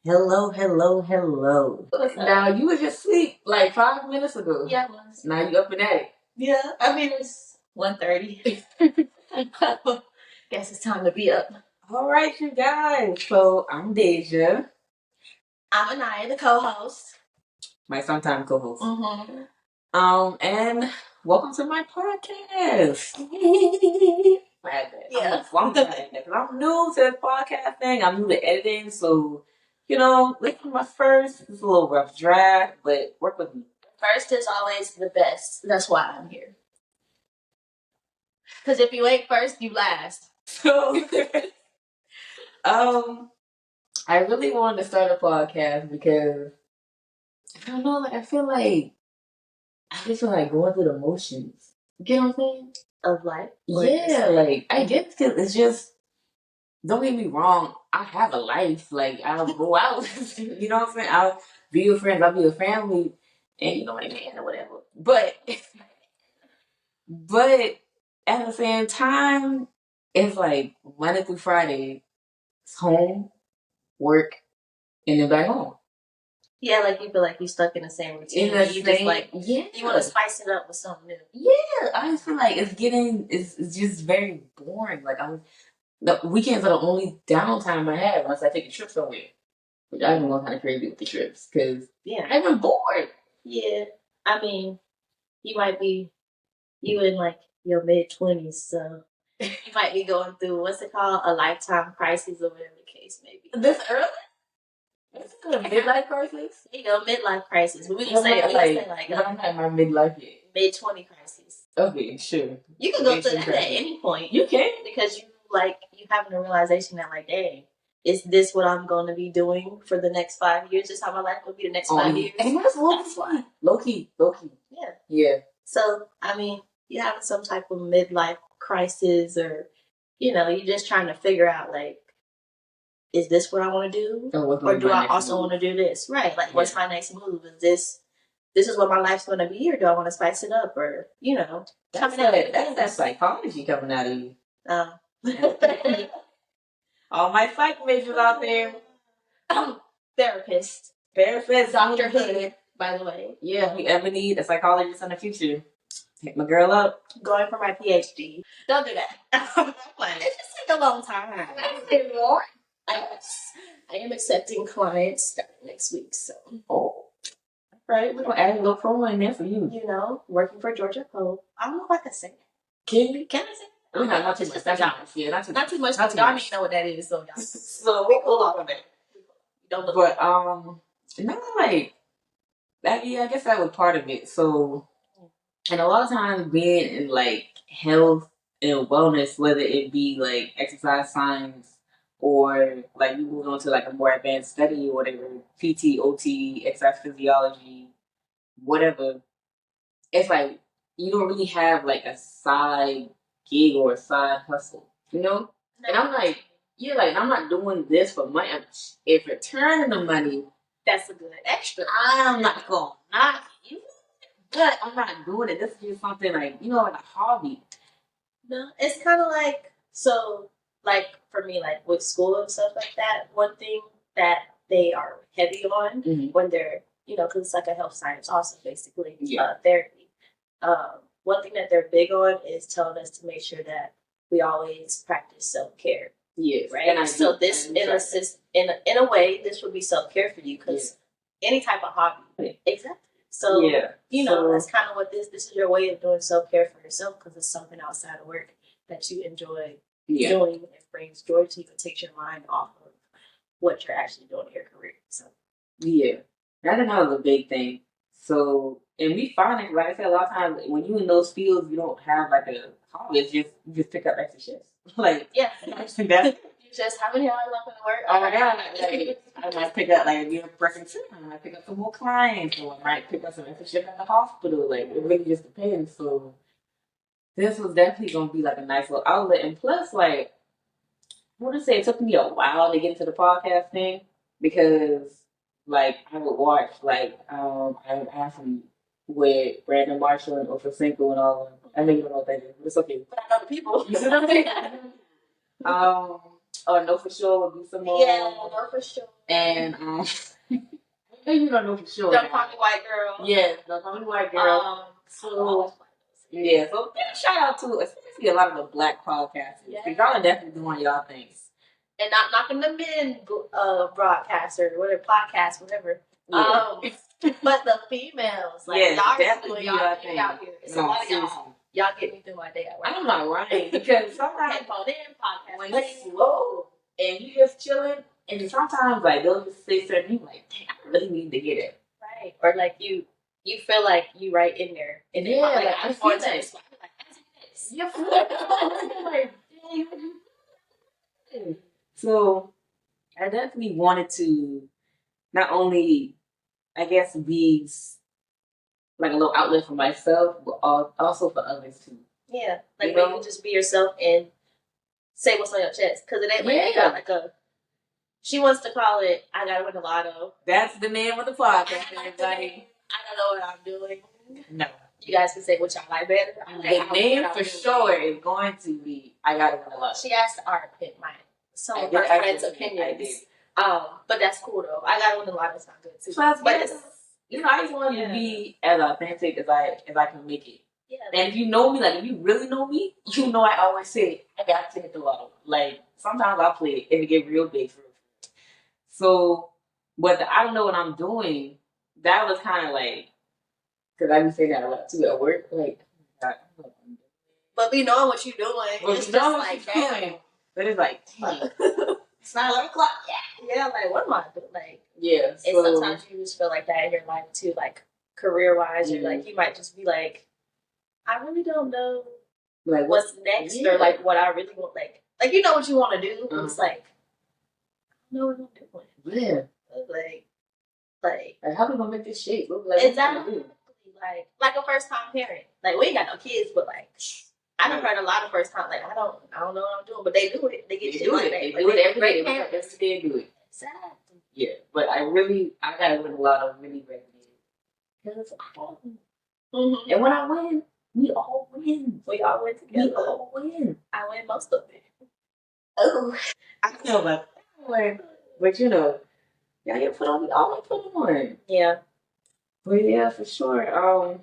Hello, hello, hello. Now you were just asleep like 5 minutes ago. Yeah, I was. Now you up and at it. Yeah, I mean it's 1:30. Guess it's time to be up. All right, you guys. So I'm Deja, I'm Anaya, the co-host. my sometime co-host. Mm-hmm. And welcome to my podcast. Yeah. I'm new to this podcast thing. I'm new to editing, so this is my first. It's a little rough draft, but work with me. First is always the best. That's why I'm here. Because if you ain't first, you last. So, I really wanted to start a podcast because I don't know, like I just feel like going through the motions. You get what I'm saying? Of life. Yeah, like I guess because it's just. Don't get me wrong. I have a life. Like I'll go out. You know what I'm saying? I'll be with friends. I'll be with family, and my man or whatever. But at the same time, it's like Monday through Friday, it's home, work, and then back home. Yeah, like you feel like you're stuck in the same routine. You just like yeah. You want to spice it up with something new. Yeah, I just feel like it's just very boring. Like the weekends are the only downtime I have unless I take a trip somewhere. Which I've been going kind of crazy with the trips because I've been bored. Yeah, I mean, you might be you in like your mid-20s, so you might be going through what's it called, a lifetime crisis or whatever the case may be. This early? This is a midlife crisis? You know, midlife crisis. We can say like I'm not in my midlife yet. mid-20 crisis. Okay, sure. You can go through that at any point. You can. Because you having a realization that like, dang, is this what I'm going to be doing for the next 5 years? Is how my life will be the next 5 years? And that's fun. Low key. Yeah. Yeah. So, I mean, you having some type of midlife crisis or, you're just trying to figure out, like, is this what I want to do? Or do I also want to do this? Right. Like, what's my next move? Is this is what my life's going to be, or do I want to spice it up? Or, that's that psychology coming out of you. All my psych majors out there. Therapist, Dr. Hood, by the way. Yeah, if you ever need a psychologist in the future, hit my girl up. Going for my PhD. Don't do that. It just take a long time. I am accepting clients starting next week, so. Oh. Right, we're gonna add a little promo in there for you. Working for Georgia Pope. I don't know if I can say that. Can you? Can I say that? Not too much. Yeah, not too much. Y'all don't even know what that is, so y'all. So we cool off of that. Don't look. But no, like that. Yeah, I guess that was part of it. So, and a lot of times being in like health and wellness, whether it be like exercise science or like you move on to like a more advanced study or whatever, PT, OT, exercise physiology, whatever. It's like you don't really have like a side gig or a side hustle, No. And I'm like, I'm not doing this for money. If you're turning the money, that's a good extra. I'm not gonna knock you, but I'm not doing it. This is just something like like a hobby. No, it's kind of like like for me, like with school and stuff like that. One thing that they are heavy on when they're because it's like a health science also basically therapy. One thing that they're big on is telling us to make sure that we always practice self-care. Yes. Right. And so this in a way, this would be self-care for you because any type of hobby. Exactly. So that's kind of what this is your way of doing self-care for yourself because it's something outside of work that you enjoy doing and brings joy to you and takes your mind off of what you're actually doing in your career. So that's another big thing. So, and we find it, like I said, a lot of times when you in those fields, you don't have like a hobby. It's just you just pick up extra shifts. You just how many hours left in the work? Oh my god! I might pick up like if you're pressing two, I might pick up some more clients, or I might pick up some extra shifts at the hospital. Like it really just depends. So this was definitely gonna be like a nice little outlet, and plus, like I want to say, it took me a while to get into the podcast thing because. Like I would watch I would ask them with Brandon Marshall and Oprah Cinco and all of them. I know you don't know what that is, but it's okay. But I know the people. You see what I'm saying? or Know for Sure with Lisa Moore. Yeah, Know for Sure. And you don't know for sure. Don't Call Me White Girl. Yes, Don't Call Me White Girl. So yeah, so shout out to especially a lot of the Black podcasters. Yeah. Y'all are definitely doing y'all things. And not knocking the men broadcaster, whatever podcast, whatever. Yeah. But the females, like y'all definitely doing y'all thing out here. It's a lot of y'all. Y'all get me through my day at work. I'm not right because sometimes headphone in podcast when it's slow and you just chilling, and sometimes like they'll just say certain things like, "Dang, I really need to hear that." Right, or like you feel like you right in there, and then yeah, like I feel that. You feel like, dang. So I definitely wanted to not only, I guess, be like a little outlet for myself, but also for others too. Yeah, like where you can just be yourself and say what's on your chest, because it ain't like you got like a. She wants to call it "I Gotta Win the Lotto." That's the name of the podcast, everybody. I don't know what I'm doing. No, you guys can say what y'all like better. The name for sure is going to be "I Gotta Win the Lotto." She asked our opinion, some of her friends' opinions. But that's cool though. I Gotta Win the Lotto sounds good too. But it's, I just want to be as authentic as I can make it. Yeah. And if you know me, like if you really know me, you know I always say I got to hit the lotto. Like sometimes I play it and it get real big for me. So, but I don't know what I'm doing. That was kind of like, because I be saying that a lot too at work. Like, but we know what you're doing. Well, it's just like damn. But it's like, it's not 11 o'clock. Yeah. Like what am I doing? Like, yeah. And sometimes you just feel like that in your life too, like career wise, or like you might just be like, I really don't know like what's next, or like what I really want. Like you know what you want to do. It's like, I don't know what I'm doing. Yeah. Like how we gonna make this shape? Like, exactly. Like a first time parent. Like we ain't got no kids, but like I done heard a lot of first time. Like I don't know what I'm doing, but they do it. They get shit like that. They do it every day. They do it. Exactly. Yeah, but I gotta win a lot of really great games because I win. And when I win, we all win. We all win together. We all win. I win most of it. Oh, I know about that. But you know, y'all get put on. All put on. Yeah. But yeah, for sure.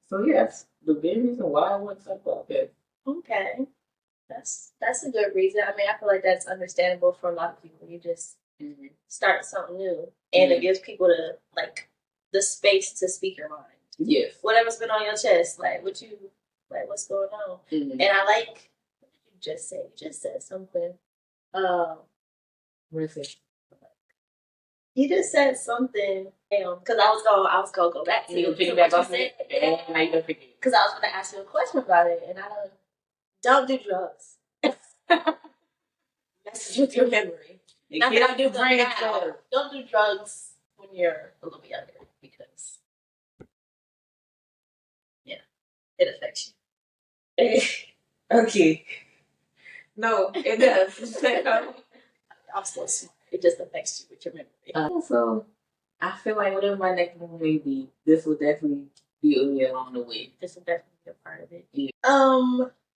So yes, the big reason why I want to talk about that. Okay. That's a good reason. I mean, I feel like that's understandable for a lot of people. You just start something new, and it gives people the space to speak your mind. Yes. Whatever's been on your chest, like what's going on. And I like what did you just say? You just said something. What is it? You just said something. Because I was gonna go back to you. Piggyback off it. Because I was gonna ask you a question about it, and I don't do drugs. Mess with your memory. Don't do drugs when you're a little bit younger, because it affects you. Okay. No, it does. I'm so smart. It just affects you with your memory. So I feel like whatever my next move may be, this will definitely be me along the way. This will definitely be a part of it. Yeah.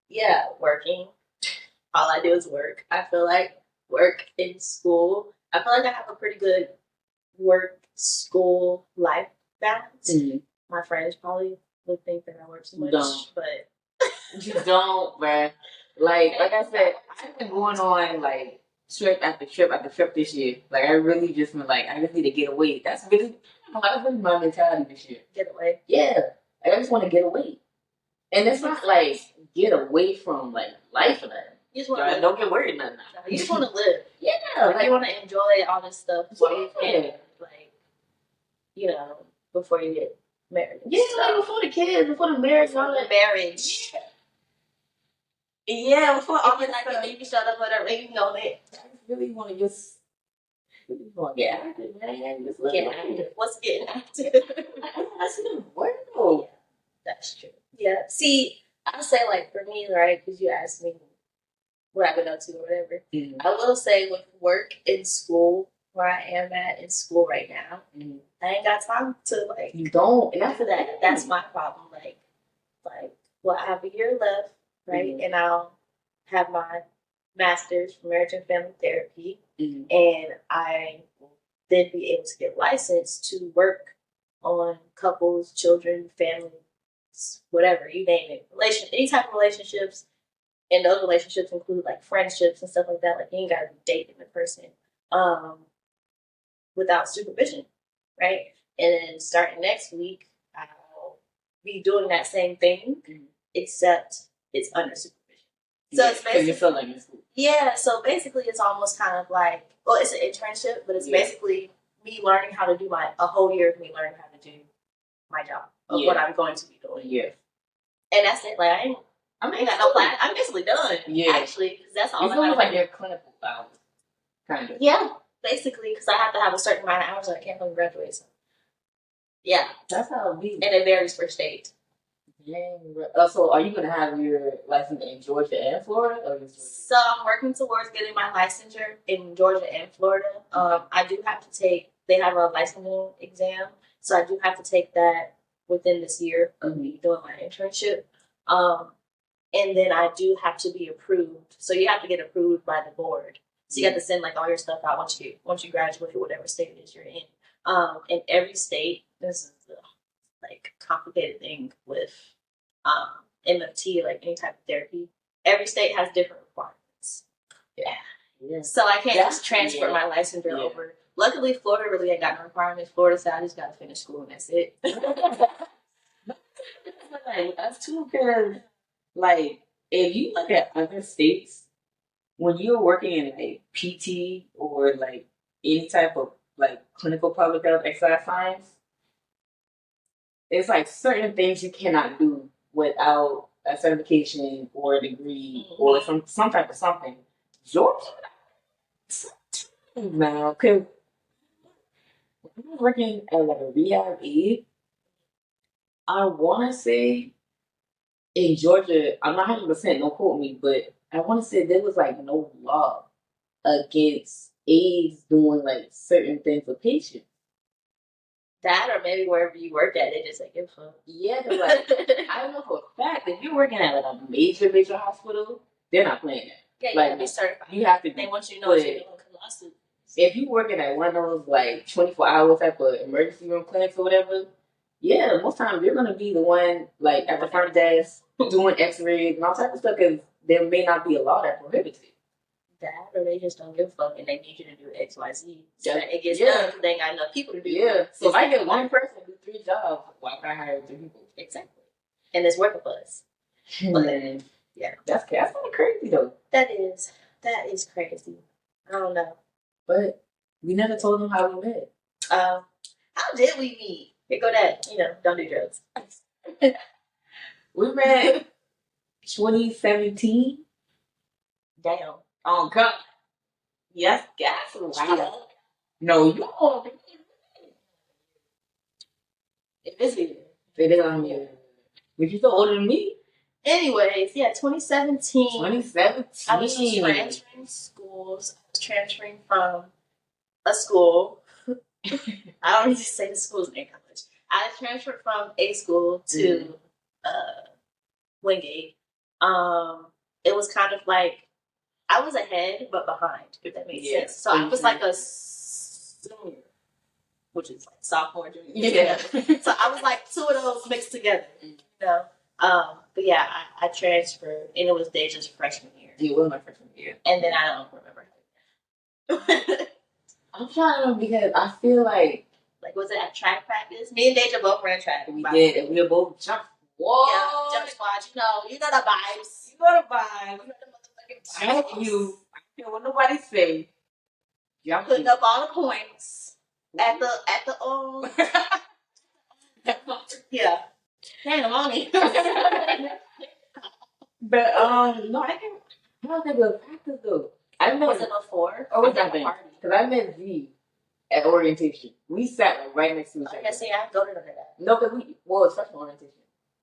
Yeah, working. All I do is work. I feel like work in school. I feel like I have a pretty good work-school life balance. My friends probably would think that I work too much, but you don't, bruh. Like I said, I've been going on like trip after trip after trip this year. Like I really just been like, I just need to get away. That's really my mentality this year. Get away. Yeah, I just want to get away, and it's not like get away from like life or nothing. You just want to don't get worried nothing. You just want to live. Yeah, like you want to enjoy all this stuff while you can, like before you get married. Yeah, like before the kids, before the marriage, before the marriage. Yeah, before all that stuff. Like you shut up for that ring on it. I really want to get active, man. Just get active. What's getting active? That's the word. Yeah, that's true. Yeah. See, I'll say like for me, right? Because you asked me what I've been up to or whatever. I will say with work in school, where I am at in school right now, I ain't got time to like. You don't. And after that, that's my problem. Like, I have a year left, right? And I'll have my master's from Marriage and Family Therapy, and I will then be able to get licensed to work on couples, children, families, whatever you name it, any type of relationships. And those relationships include like friendships and stuff like that. Like you ain't gotta be dating the person without supervision, right? And then starting next week, I'll be doing that same thing, except it's under supervision. So it's basically you feel like it's cool. Yeah. So basically, it's almost kind of like it's an internship, but it's basically me learning how to do a whole year of me learning how to do my job of what I'm going to be doing. Yeah. And that's it. Like I ain't got no plan. I'm basically done. Yeah. Actually, because that's all. It feels like your clinical hours, kind of. Yeah. Basically, because I have to have a certain amount of hours and I can't really graduate. So. Yeah. That's how it be. And it varies per state. So are you going to have your license in Georgia and Florida? So I'm working towards getting my licensure in Georgia and Florida. I do have to they have a licensing exam. So I do have to take that within this year of me doing my internship. And then I do have to be approved. So you have to get approved by the board. So you have to send like all your stuff out once you graduate, whatever state it is you're in. In every state, this is the like complicated thing with MFT, like any type of therapy. Every state has different requirements. Yeah. So I can't just transfer my licensure over. Luckily, Florida really ain't got no requirements. Florida said I just got to finish school and that's it. That's too good. Like, if you look at other states, when you're working in like PT or like any type of like clinical public health exercise science, it's like certain things you cannot do without a certification or a degree or some type of something. Georgia, man, because when I was working at like a rehab aid, I want to say in Georgia, I'm not 100%, don't quote me, but I want to say there was like no law against aides doing like certain things for patients. That or maybe wherever you work at, they just like give a fuck. Yeah, like I don't know for a fact if you're working at like a major hospital, they're not playing that. Yeah, you have to be certified. You have to. They want you to know what you're doing. If you're working at one of those like 24-hour type of emergency room clinics or whatever, yeah, most times you're gonna be the one like at the front desk doing X-rays and all type of stuff because there may not be a law that prohibits it. That or they just don't give a fuck and they need you to do X, Y, Z. So that it gets done because they ain't got enough people to do it. Yeah. So if I get one person to do 3 jobs, why can't I hire 3 people? Exactly. And it's working for us. But yeah. That's kind of crazy though. That is crazy. I don't know. But we never told them how we met. How did we meet? Here go that, don't do drugs. We met 2017. Damn. Oh God. Yes, gas. Wow. No, you all. It is here. It is on you. But you're still older than me. Anyways, yeah, 2017. 2017. I was transferring schools. I was transferring from a school. I don't need to say the school's name college. I transferred from a school to Wingate. It was kind of like I was ahead but behind, if that makes sense. So I was like a senior, which is like sophomore, junior. Yeah. So I was like 2 of those mixed together, But yeah, I transferred, and it was Deja's freshman year. Yeah, it was my freshman year. And then I don't remember. I'm trying to remember because I feel like was it at track practice? Me and Deja both ran track. We did, and we were both jump. Whoa! Yeah, jump squad. You know the vibes. You know the vibes. You know the motherfucking vibes. I don't care what nobody say. Y'all putting up all the points at the yeah. Damn, money. But no, I don't think it was practice though. Was it before or was that a party? Because I met Z at orientation. We sat like right next to each other. Okay, see, I go to that. No, because it's freshman orientation.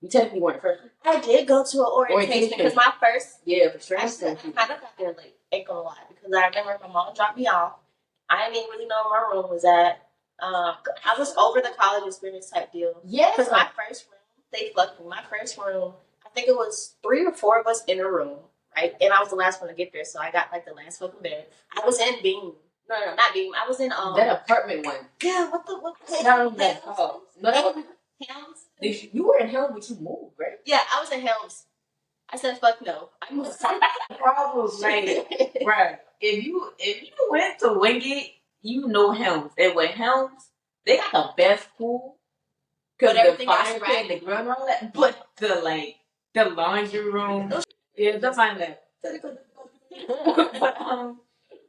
We technically weren't freshmen. I did go to an orientation because my first for sure. I kind of got there late. Ain't gonna lie, because I remember my mom dropped me off. I didn't even really know where my room was at. I was over the college experience type deal. Yeah. Because my first room, they fucked me. My first room, I think it was 3 or 4 of us in a room, right? And I was the last one to get there, so I got like the last fucking bed. I was in Beam. No, not Beam. I was in that apartment one. Yeah, what the No, that oh no, that was Helms. you were in Helms, but you moved, right? Yeah, I was in Helms. I said fuck no. I moved. Problems, right? Right. If you went to Wingate, you know Helms, and with Helms, they got the best pool. Cause the fire pit, the grill, and all that, but the laundry room, yeah, don't mind that. But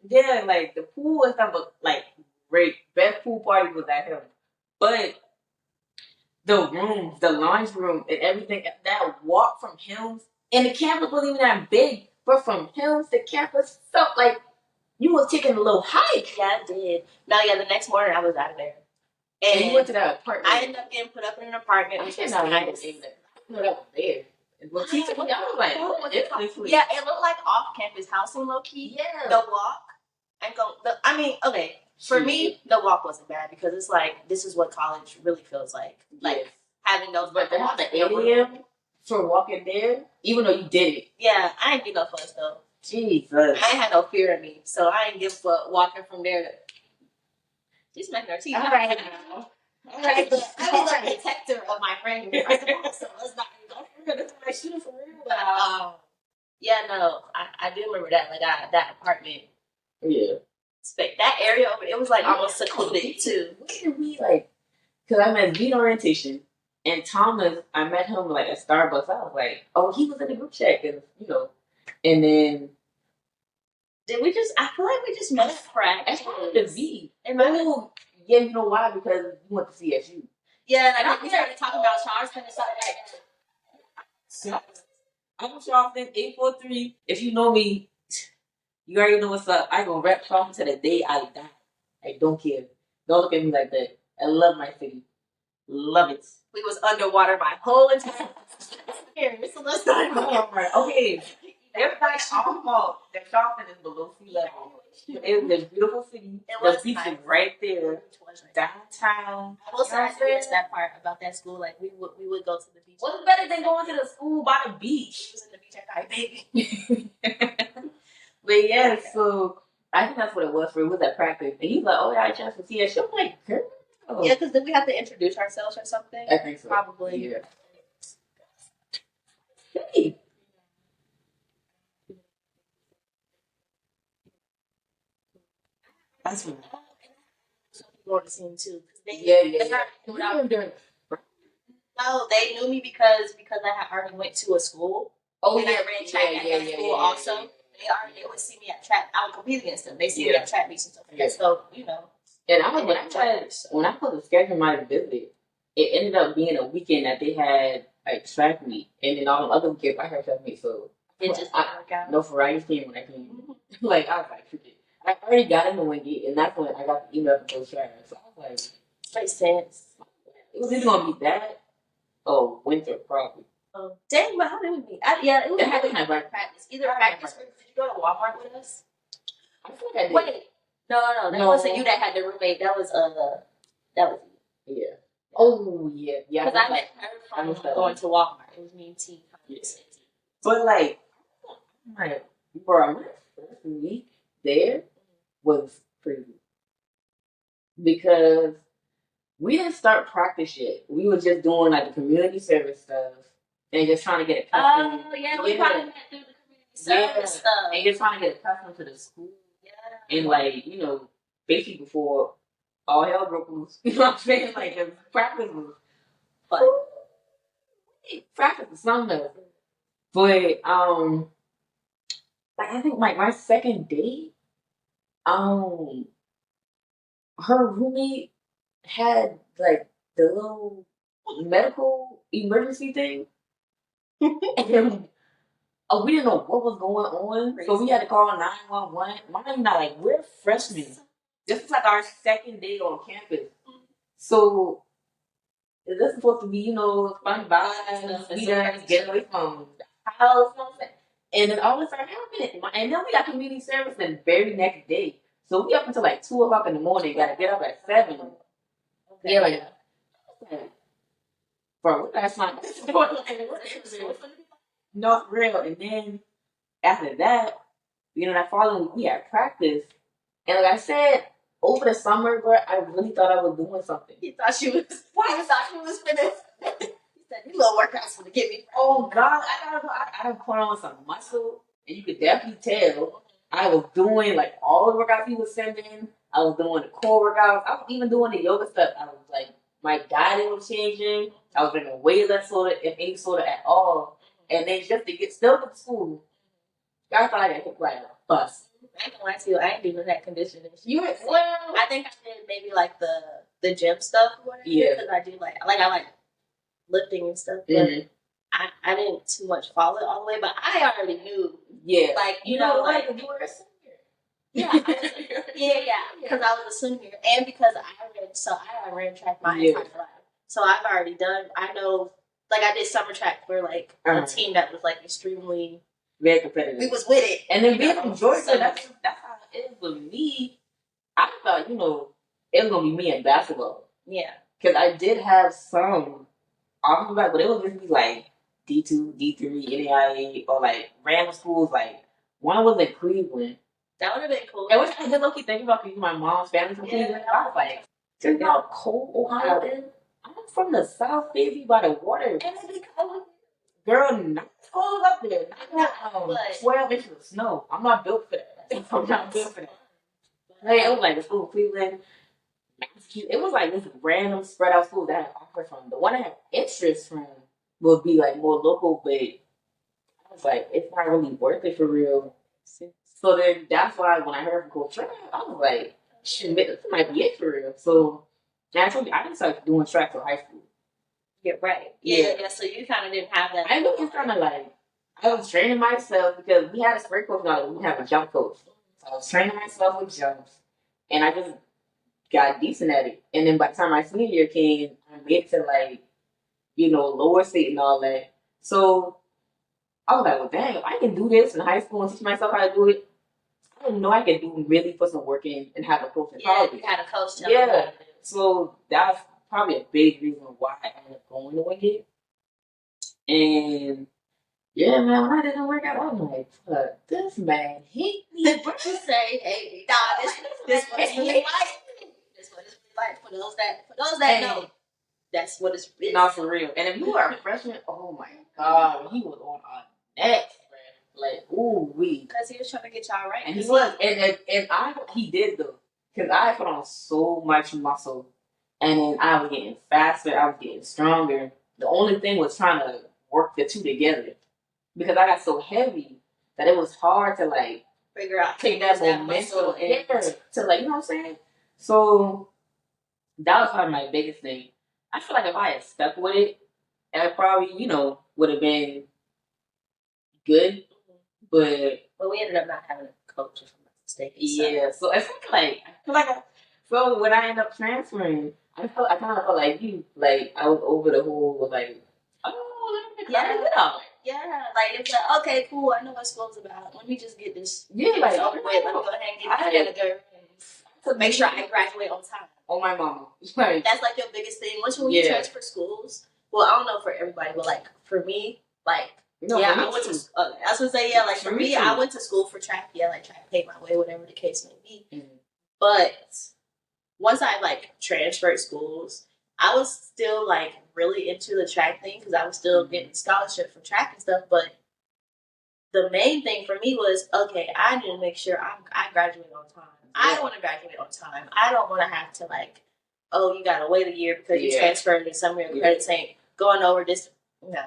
yeah, like the pool and stuff, but like great best pool party was at him. But the rooms, the laundry room, and everything that walk from Hills, and the campus wasn't even that big, but from Hills to campus felt like you was taking a little hike. Yeah, I did. No, yeah, the next morning I was out of there. And you went to that apartment. I ended up getting put up in an apartment. I should not remember that. I know that was there. Well, teacher, I was like, yeah, it looked like off-campus housing, low key. Yeah, the walk and go. I mean, okay, for me, the walk wasn't bad because it's like this is what college really feels like. Like having those, but then the 8 a.m. for walking there, even though you did it. Yeah, I ain't get no fuss though. Jesus, I ain't had no fear in me, so I ain't give a fuck walking from there to. She's making her teeth. All right now. All right, but I was a protector of my friend group. So let's not go for real. That's my shooter for real. Yeah, no, I do remember that. Like that apartment. Yeah. That area over it was like almost secluded too. Where did we like? Because I met Beat orientation, and Thomas. I met him like at Starbucks. I was like, oh, he was in the group chat, and and then. Did we just? I feel like we just met practice. The V. Yeah, you know why? Because you went to CSU. Yeah, and I think we started talking about Charleston and stuff like that. I'm Charleston 843. If you know me, you already know what's up. I gonna rap Charleston to the day I die. I don't care. Don't look at me like that. I love my city. Love it. We was underwater my whole entire experience. So let's not. Okay. Everybody's all fault that Charleston is below sea level. It's a beautiful city. The beach is right there. Downtown. I will say I experienced that part about that school. Like we would go to the beach. What's better than going to the school by the beach? It was in the beach at night, baby. But yeah, so I think that's what it was for. It was at practice. And he's like, oh, yeah, I chance to see us. I'm like, girl. Yeah, because then we have to introduce ourselves or something. I think so. Probably. Yeah. Hey. That's what on the scene too. No, they knew me because I had already went to a school. Oh, and I ran track at that school also. They would see me at track. I would compete against them. They see me at track meets and stuff like that. So And I was when I put the schedule my visit, it ended up being a weekend that they had like track meet, and then all the other weekends I had track meet. So it just didn't work out. No, Ferrari came when I came. Like I was like, forget. I already got in the Wingate, and that's when I got the email from Coach Sharon. So I was like, makes sense. It was either gonna be that or winter, probably. Dang, but how did we meet? It was practice. Either practice or did you go to Walmart with us? I feel like I did. Wait, no, that wasn't you that had the roommate. That was yeah. Oh yeah. Because I met her from going to Walmart. It was me and T. Yes. But like, bro, my first week there was crazy because we didn't start practice yet. We were just doing like the community service stuff and just trying to get accustomed. Oh yeah, we probably went through the community service stuff and just trying to get accustomed to the school. Yeah, and like basically before all hell broke loose. You know what I'm saying? Like the practice was fun. Practice was something else. But like I think like my second date, her roommate had like the little medical emergency thing, and then we didn't know what was going on, so we had to call 911. Mine not like we're freshmen. This is like our second day on campus, so is this supposed to be fun vibes, sweeter, get away from the house, and then all this started happening, and then we got community service the very next day. So we up until like 2 o'clock in the morning. Got to get up at 7. Okay. Yeah, like, bro, what that's not. Not real. And then after that, that following week we had practice. And like I said, over the summer, bro, I really thought I was doing something. You thought she was. Why you thought she was finished? He said, "These little workouts gonna get me." Oh God, I gotta put on some muscle, and you could definitely tell I was doing like all the workouts he was sending. I was doing the core workouts. I was even doing the yoga stuff. I was like, my dieting was changing. I was drinking way less soda, if any soda at all. And then just to get still to school, I thought I got hit like a bus. I ain't gonna lie to you, I ain't even that conditioning. You well, I think I did maybe like the gym stuff or whatever. Yeah. Because I do I like lifting and stuff. But I didn't too much follow it all the way. But I already knew. Yeah. Like you know you were a senior. Yeah. Because I was a senior, and because I ran track my entire life. So I've already done. I know. Like I did summer track for like a team that was like extremely very competitive. We was with it. And then being from Georgia, that's how it is with me. I thought, it was gonna be me in basketball. Yeah. Because I did have some offensive back, but it was just be like D2, D3, NAIA, or like random schools. Like one was in Cleveland. That would have been cool. And which I did low-key think about because my mom's family from Cleveland. I was like, do you know how cold Ohio is? I'm from the South, baby, by the water. And it be cold. Girl, not cold up there. Not 12 inches of snow. I'm not built for that. I'm not built for that. Hey, it was like the school in Cleveland, Massachusetts. It was like this random spread out school that I had offer from. The one I had interest from would be like more local, but I was like, it's not really worth it for real. So then that's why when I heard from Coach Track, I was like, shit, this might be it for real. So I told you, I didn't start doing track till high school. Yeah, right. Yeah. So you kind of didn't have that. I know it's kind of like, I was training myself because we had a sprint coach, now we have a jump coach. So I was training myself with jumps, and I just got decent at it. And then by the time my senior year came, I made it to like, lower state and all that. So I was like, well, dang, if I can do this in high school and teach myself how to do it, I didn't know I could really put some work in and have a coach in college. You had a coach. Yeah. So that's probably a big reason why I ended up going to Wingate. And yeah, man, when I didn't work out, I was like, fuck, this man hate me. What you say? Hey, nah, this what it's really like. This what it's really like for those that know. That's what it's really not for real. And if you are a freshman, oh my God, he was on our neck, man. Like, ooh, because he was trying to get y'all right. And he was, he did though, because I put on so much muscle, and then I was getting faster, I was getting stronger. The only thing was trying to work the two together, because I got so heavy that it was hard to like figure out take that momentum and to like, you know what I'm saying? So that was probably my biggest thing. I feel like if I had stuck with it, I probably, would have been good. But we ended up not having a coach, if I'm not mistaken. Yeah, so it's like I feel like so when I ended up transferring, I kind of felt like you, like I was over the whole like, oh, yeah, like it's like, okay, cool, I know what school's about. Let me just get this. Yeah, like over with. Let me go ahead and get it together to make sure I graduate on time. Oh my mama, like that's like your biggest thing. Once when you transfer schools, well, I don't know for everybody, but like for me, like. No, I went to. I was gonna say like for me, I went to school for track. Yeah, like track paid my way, whatever the case may be. Mm-hmm. But once I like transferred schools, I was still like really into the track thing because I was still getting scholarship for track and stuff. But the main thing for me was okay. I need to make sure I graduate on time. Yeah. I want to graduate on time. I don't want to have to like, oh, you gotta wait a year because you transferred and some of your credits ain't going over this. No,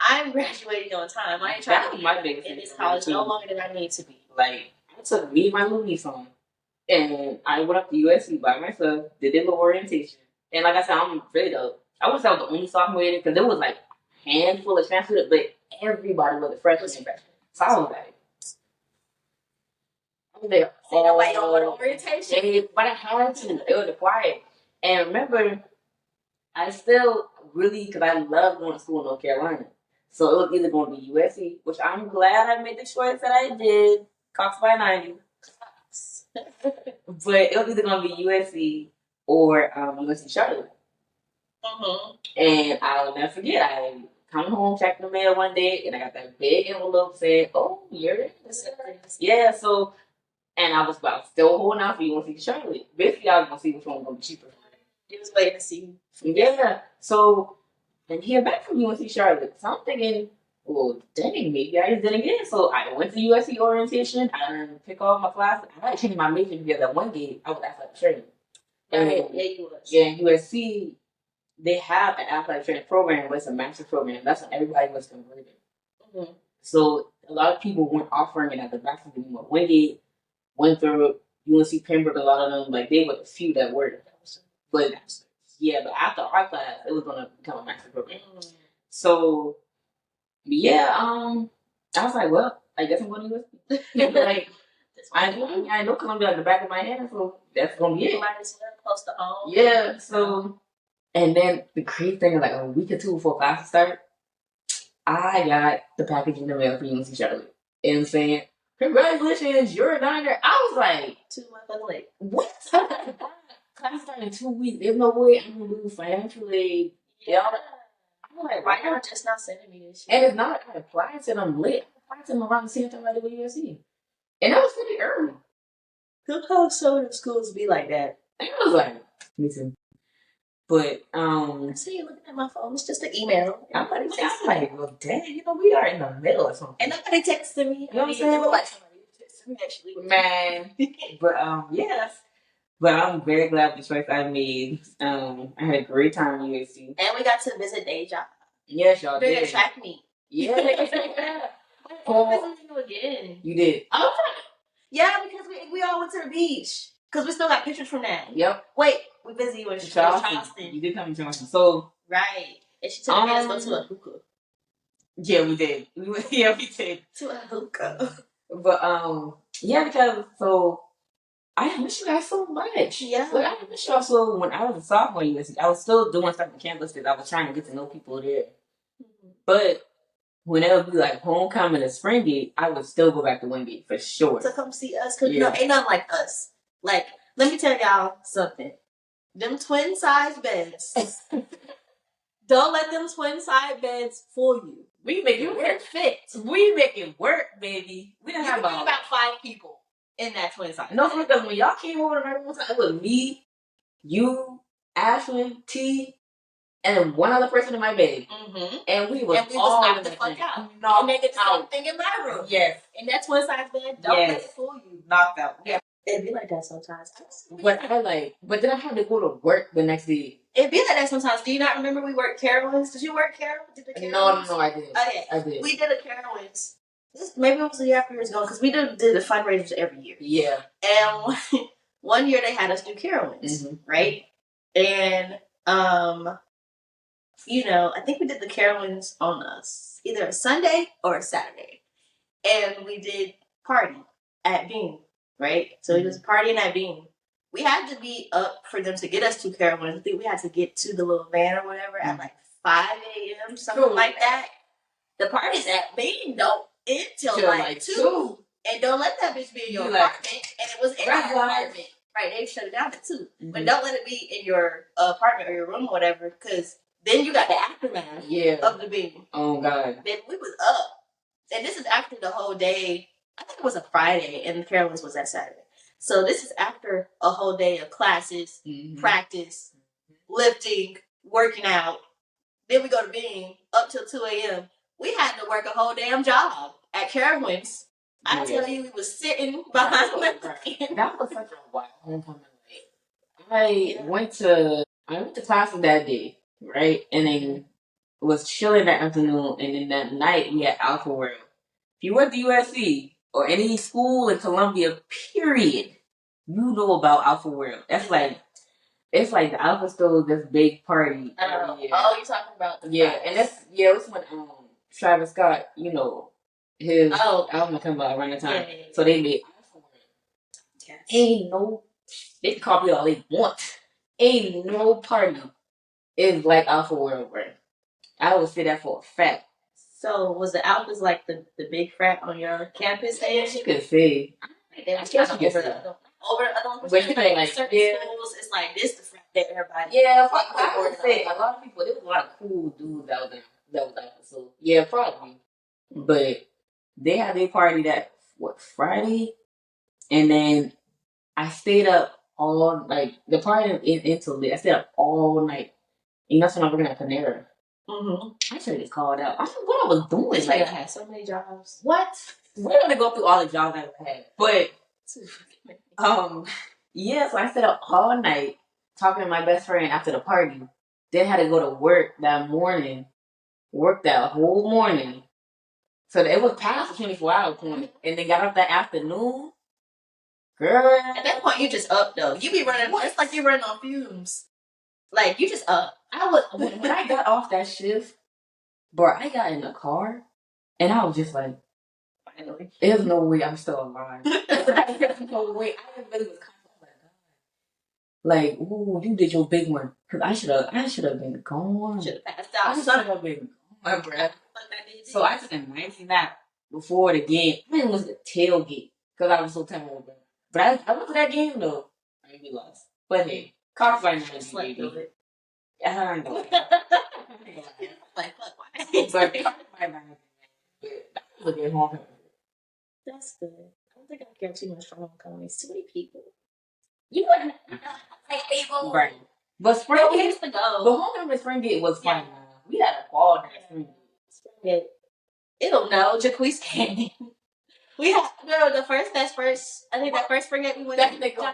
I'm graduating on time. I ain't trying to be my biggest in this college no longer than I need to be. Like, I took me and my little niece on, and I went up to USC by myself, did a little orientation. And like I said, I'm really dope. I wouldn't say I was the only sophomore in it, because there was like a handful of transfers, but everybody was a freshman. So I was like, there. See, nobody don't want orientation. But I had to. It was required. And remember, I still really, because I love going to school in North Carolina. So it was either going to be USC, which I'm glad I made the choice that I did. Cox by 90. But it was either going to be USC or USC Charlotte. Mm-hmm. And I'll never forget, I coming home, checking the mail one day, and I got that big envelope saying, "Oh, you're in." Yeah, so, and I was still holding out for UNC Charlotte. Basically, I was gonna see which one was gonna be cheaper. You was waiting to see. Yeah, so, and hear back from UNC Charlotte. So I'm thinking, well, dang, maybe I just did again. So I went to USC orientation. I didn't pick all my classes. I had to change my major because at one day I was athletic training. Right. Yeah, you was. Yeah, USC, they have an athletic training program, but it's a master's program. That's when everybody was converted. Mm-hmm. So a lot of people weren't offering it as a master's anymore. Wingate, Winthrop, UNC Pembroke, a lot of them, like, they were the few that were. But yeah, but after our class, it was gonna become a master's program. Mm-hmm. So yeah, I was like, well, I guess I'm going to USC. Like, I know Columbia at the back of my hand, so that's gonna be it. Might as well close to home. Yeah, so, and then the crazy thing is, like, a week or two before classes start, I got the package in the mail for UNC Charlotte and saying, "Congratulations, you're a diner." I was like, 2 months late. What? Class started in 2 weeks. There's no way I'm gonna lose financially. Yeah. I'm like, why y'all just not sending me this shit? And it's not I applied to them late. I applied to them around the same time I did with USC. And that was pretty early. Look how so the schools be like that. And I was like, me too. But I see you looking at my phone. It's just an email. I'm like, well, dang, we are in the middle of something. And nobody texted me. You know what I'm saying? Like somebody texted me actually. Man. But yes. But I'm very glad with the choice I made. I had a great time at USC. And we got to visit Deja. Yes, y'all did. They attract me. Yeah. I'm visiting you again. You did. Oh, yeah, because we all went to the beach. Because we still got pictures from that. Yep. Wait, we visited you in Charleston. You did come to Charleston. So. Right. And she took me to go to a hookah. Yeah, we did. Yeah, we did. To a hookah. But, yeah, because, so, I miss you guys so much. Yeah. Like, I miss you also when I was a sophomore at USC. I was still doing stuff on campus because I was trying to get to know people there. Mm-hmm. But when it would be like homecoming and spring break, I would still go back to Wingate for sure. To come see us. Because, you know, ain't nothing like us. Like, let me tell y'all something. Them twin size beds. Don't let them twin size beds fool you. We make it work. Fit. We make it work, baby. We didn't have about 5 people in that twin size. No, because when y'all came over to my room, it was me, you, Ashlyn, T, and one other person in my bed. Mm-hmm. And we was all knocked the fuck out. And they did the same thing in my room. Yes. In that twin size bed, don't let it fool you. Knocked out. Yeah. It'd be like that sometimes. But then I had to go to work the next day. It'd be like that sometimes. Do you not remember we worked Carowinds? Did you work Carowinds? No, I didn't. Okay. I did. We did a Carowinds. Maybe it was the year after years ago because we did the fundraisers every year. Yeah. And one year they had us do Carowinds, right? And you know, I think we did the Carowinds on either a Sunday or a Saturday, and we did party at Bean. Right? So it was partying at Bean. We had to be up for them to get us to Carowinds. I think we had to get to the little van or whatever at like 5 a.m., something like that. The party's at Bean don't end till like 2. And don't let that bitch be in your apartment. And it was in our apartment. Right, they shut it down at 2. Mm-hmm. But don't let it be in your apartment or your room or whatever, because then you got the aftermath of the Bean. Oh, God. Then we was up. And this is after the whole day. I think it was a Friday, and Carowinds was that Saturday. So this is after a whole day of classes, practice, lifting, working out. Then we go to Bean up till 2 a.m. We had to work a whole damn job at Carowinds. I tell you, we was sitting behind the That was such a wild homecoming. I went to classes that day, right? And then was chilling that afternoon, and then that night we had Alpha World. If you went to USC or any school in Columbia, period, you know about Alpha World. That's like, it's like the Alpha Store, this big party every year. Oh, you're talking about the and that's when Travis Scott, you know, his album come out around the time. Yeah. So they made Alpha World. Yes. Ain't no, they can copy all they want. Ain't no party is like Alpha World, bro. I would say that for a fact. So was the Alphas like the big frat on your campus? You could say. I guess you could say. Over the other ones, like certain schools, it's like this the frat that everybody. Yeah, I would say a lot of people. There was a lot of cool dudes out there. that was after. So yeah, probably. But they had their party that Friday, and then I stayed up all like the party into late. I stayed up all night. You know, so I'm working at Panera. I should have just called out. I don't know what I was doing. Like I had so many jobs. What? We're gonna go through all the jobs I've had, but yeah. So I stayed up all night talking to my best friend after the party. Then had to go to work that morning. Worked that whole morning. So it was past the 24-hour point, and then got up that afternoon. Girl, at that point you just up though. You be running. It's like you running on fumes. Like you just up. I was when I got off that shift, bro. I got in the car, and I was just like, finally, there's no way I'm still alive. There's no way. I really was kind of like, ooh, you did your big one. Cause I should have been gone. Should have passed out. I should have been gone, bro. So I took a nice nap before the game. I didn't was the tailgate because I was so tired. But I went to that game though. I mean, we lost. But hey, Cops right now is baby. I know. Like, fuck, why? But Cops right now. That was a good homecoming. That's good. I don't think I care too much for homecoming. It's too many people. You wouldn't like people. Right. But Springgate used to go. But homecoming Springgate was fun. Yeah. We had a ball during Springgate. It'll know. Jaquise came. We had the first. I think that first Springgate we went.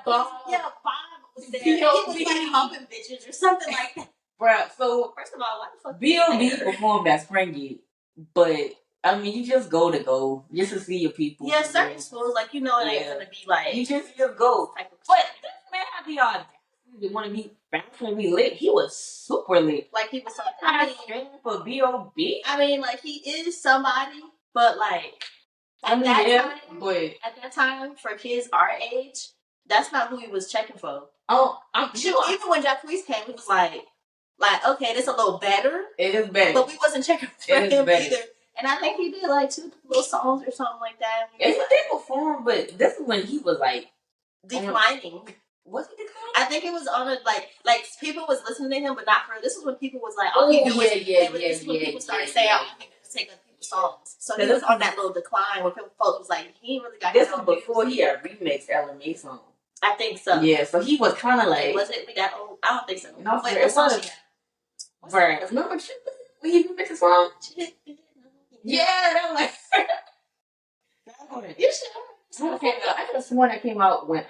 Bob. Yeah, Bob was there. He was like humping bitches or something like that. Bruh, so first of all, why the fuck B.O.B. performed at Springgate, but I mean, you just go just to see your people. Yeah, certain schools like it ain't gonna be like you just go. But this man had the audacity to want to be lit. He was super lit. Like he was something for B.O.B. I mean, like he is somebody, but like at that time for kids our age, that's not who he was checking for. Oh, I'm sure. Even when Jacquees came, he was like, okay, this a little better. It is better, but we wasn't checking for him either. And I think he did like 2 little songs or something like that. It's what they performed, but this is when he was like declining. Was he declining? I think it was on a like people was listening to him, but not for. This is when people was like, This is when people started saying, "Oh, I think it's taking people's songs." So he was on that little decline where folks was like, he really got. This was before he had remixed LMA song. I think so. Yeah, so he was kind of like. Was it that old? I don't think so. No, wait, it was. Right. Remember when he remixed the song? Yeah, that was like. You should. Okay, I could have sworn that came out when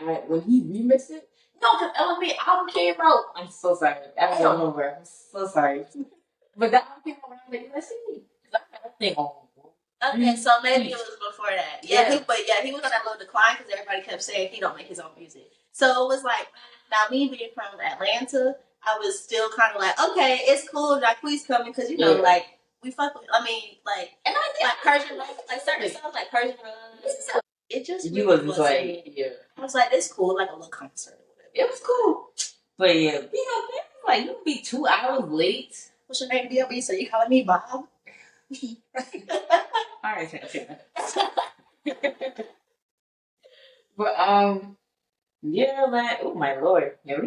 he remixed it. No, because LMA album came out. I'm so sorry. I don't know where. I'm so sorry. But that album came out when I was like, let's see. Because I had that thing on. Okay, so maybe it was before that. Yeah, he was on that little decline because everybody kept saying he don't make his own music. So it was like, now me being from Atlanta, I was still kind of like, okay, it's cool, Jacquees coming because like we fuck with. I mean, like, and I did like Persian Rose, like certain songs like Persian Rose. It just you wasn't like I was like, it's cool, like a little concert or whatever. It was cool, but yeah, like you be 2 hours late. What's your name, B.O.B.? So you calling me Bob? All right, but yeah, man. Oh my lord, yeah,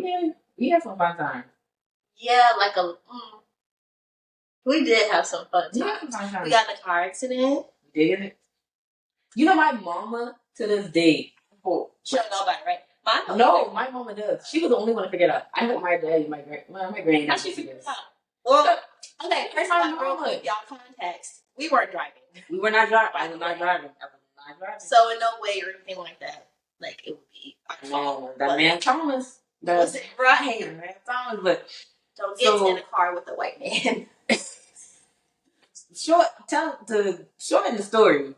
we had some fun time. Yeah, like we did have some fun time. We got in a car accident. Did it? You know, my mama to this day. She don't know about it, right? No, my mama does. She was the only one to figure it out. I hope my dad, my granny. How she figured it out? Well, okay, first of all, real quick, y'all context. We weren't driving. We were not driving. I was not driving. So in no way or anything like that, like it would be our fault. That man Thomas. Was it right? That man Thomas, but don't get in a car with a white man. shorten the story.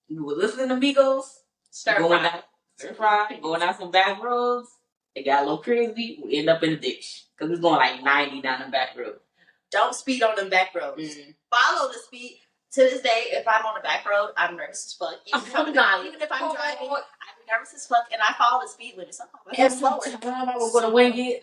We were listening to Migos. Going down some back roads. It got a little crazy. We end up in the ditch because we was going like 90 down the back road. Don't speed on them back roads. Mm-hmm. Follow the speed. To this day, if I'm on the back road, I'm nervous as fuck. Even if I'm driving, I'm nervous as fuck, and I follow the speed limit. Sometimes slower. I will go to Wingate.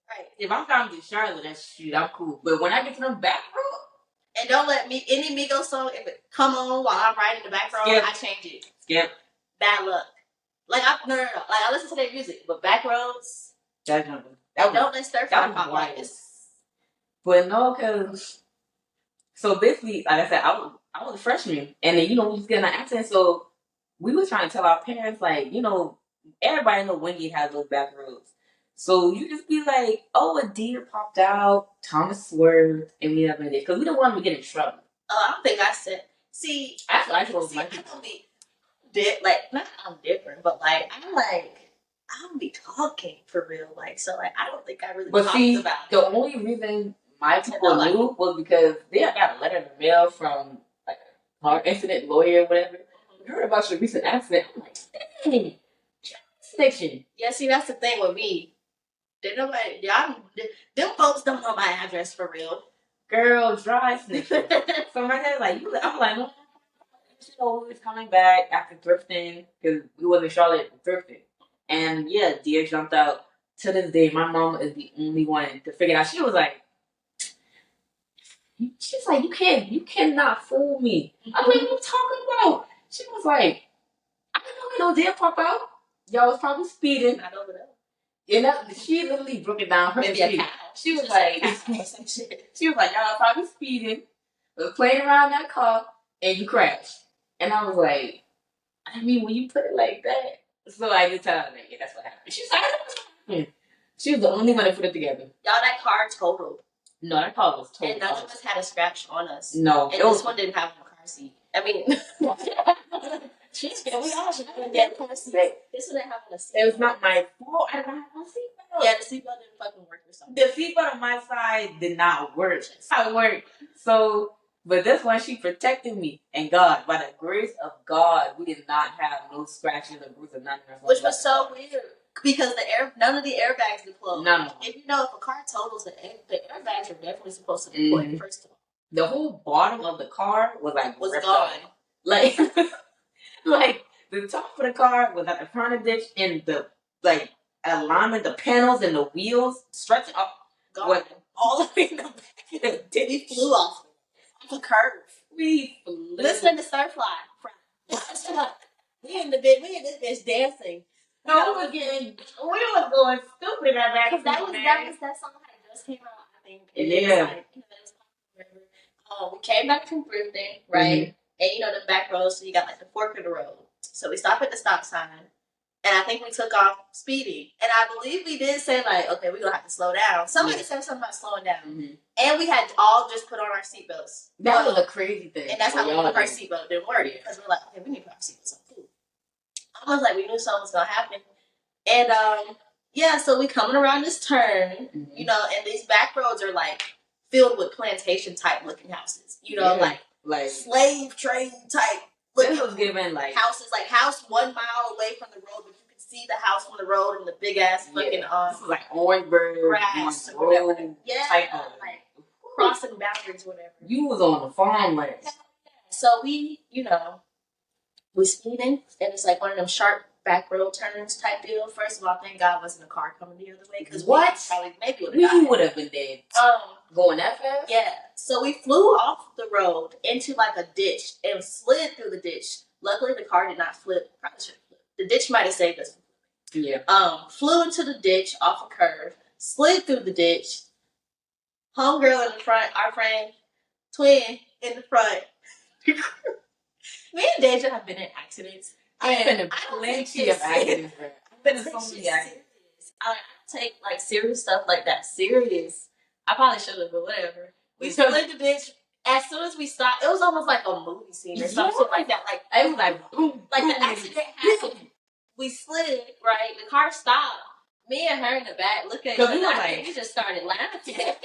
Right. If I'm driving to Charlotte, I'm cool. But when I get to the back road, and don't let me any Migos song if it come on while I'm riding the back road, I change it. Skip. Bad luck. Like no. Like I listen to their music, but back roads. Don't let stir fry pop like this. But no, because So basically, like I said, I was a freshman, and then we was getting an accident. So we were trying to tell our parents, like, everybody know Wingate has those back roads. So you just be like, oh, a deer popped out, Thomas swerved, and we never did because we don't want him to get in trouble. Oh, I don't think I said. See, I told my people. Not I'm different, but I don't be talking for real. So I don't think I really. But talked about the only reason my people knew was because they got a letter in the mail from like a car incident lawyer or whatever. We heard about your recent accident. I'm like, dang, snitching. Yeah, see, that's the thing with me. Them folks don't know my address for real. Girl, dry snitching. So my dad I'm like, no. We was coming back after thrifting because we was in Charlotte thrifting, and yeah, deer jumped out. To this day, my mom is the only one to figure it out. She was like, she's like, you cannot fool me. I'm like, what are you talking about? She was like, I didn't know no deer pop out. Y'all was probably speeding. I don't know. And she literally broke it down. She was like, y'all was probably speeding, was playing around that car, and you crashed. And I was like, I mean, when you put it like that, so I did tell her, yeah, that's what happened. She was like, she was the only one that put it together. Y'all, that car totaled. No, that car was totaled. And none of us had a scratch on us. No. And this one didn't have a car seat. I mean, we all should have a car seat. This one didn't have a seat. It was not my fault. I didn't have my seatbelt. Yeah, the seatbelt didn't fucking work or something. The seatbelt on my side did not work. It worked. So, but this one, she protected me. And God, by the grace of God, we did not have no scratches or bruises or nothing. Which was so weird. Because none of the airbags deployed. None. If you know, if a car totals, the airbags are definitely supposed to deploy. First of all, the whole bottom of the car was gone. Like the top of the car was at the front of the ditch, and the alignment, the panels and the wheels stretching up, gone. All the way in the back of the ditch. We flew off the curve. We flew. Listen to Stir Fly. We in this bitch dancing. No, we was going stupid in that back. Because that song that just came out, I think. Yeah. We came back from thrifting, right? Mm-hmm. And the back road, so you got the fork of the road. So we stopped at the stop sign, and I think we took off speeding. And I believe we did say okay, we're gonna have to slow down. Somebody said something about slowing down, and we had all just put on our seatbelts. That was a crazy thing, and that's how we knew our seatbelt didn't work because we're like, okay, we need to put our seatbelts on too. I was like, we knew something was gonna happen, and so we coming around this turn, and these back roads are filled with plantation type looking houses, like slave trade type. This was given houses, house 1 mile away from the road, but you can see the house from the road and the big ass fucking this was Orangeburg grass or whatever. Yeah, type of crossing boundaries, whatever. You was on the farmland. So we speeding, and it's one of them sharp back road turns type deal. First of all, thank God wasn't a car coming the other way because we would have been dead. Going that fast? Yeah. So we flew off the road into a ditch and slid through the ditch. Luckily, the car did not flip. Probably should have flipped. The ditch might have saved us. Yeah. Flew into the ditch off a curve, slid through the ditch. Homegirl in the front, our friend, twin in the front. Me and Deja have been in accidents. I've been in plenty of accidents. I've been in so many accidents. I take serious stuff like that serious. I probably should have, but whatever. We slid the ditch. As soon as we stopped, it was almost like a movie scene or something like that. It was boom. The accident happened. We slid, right? The car stopped. Me and her in the back looked at each other. We just started laughing.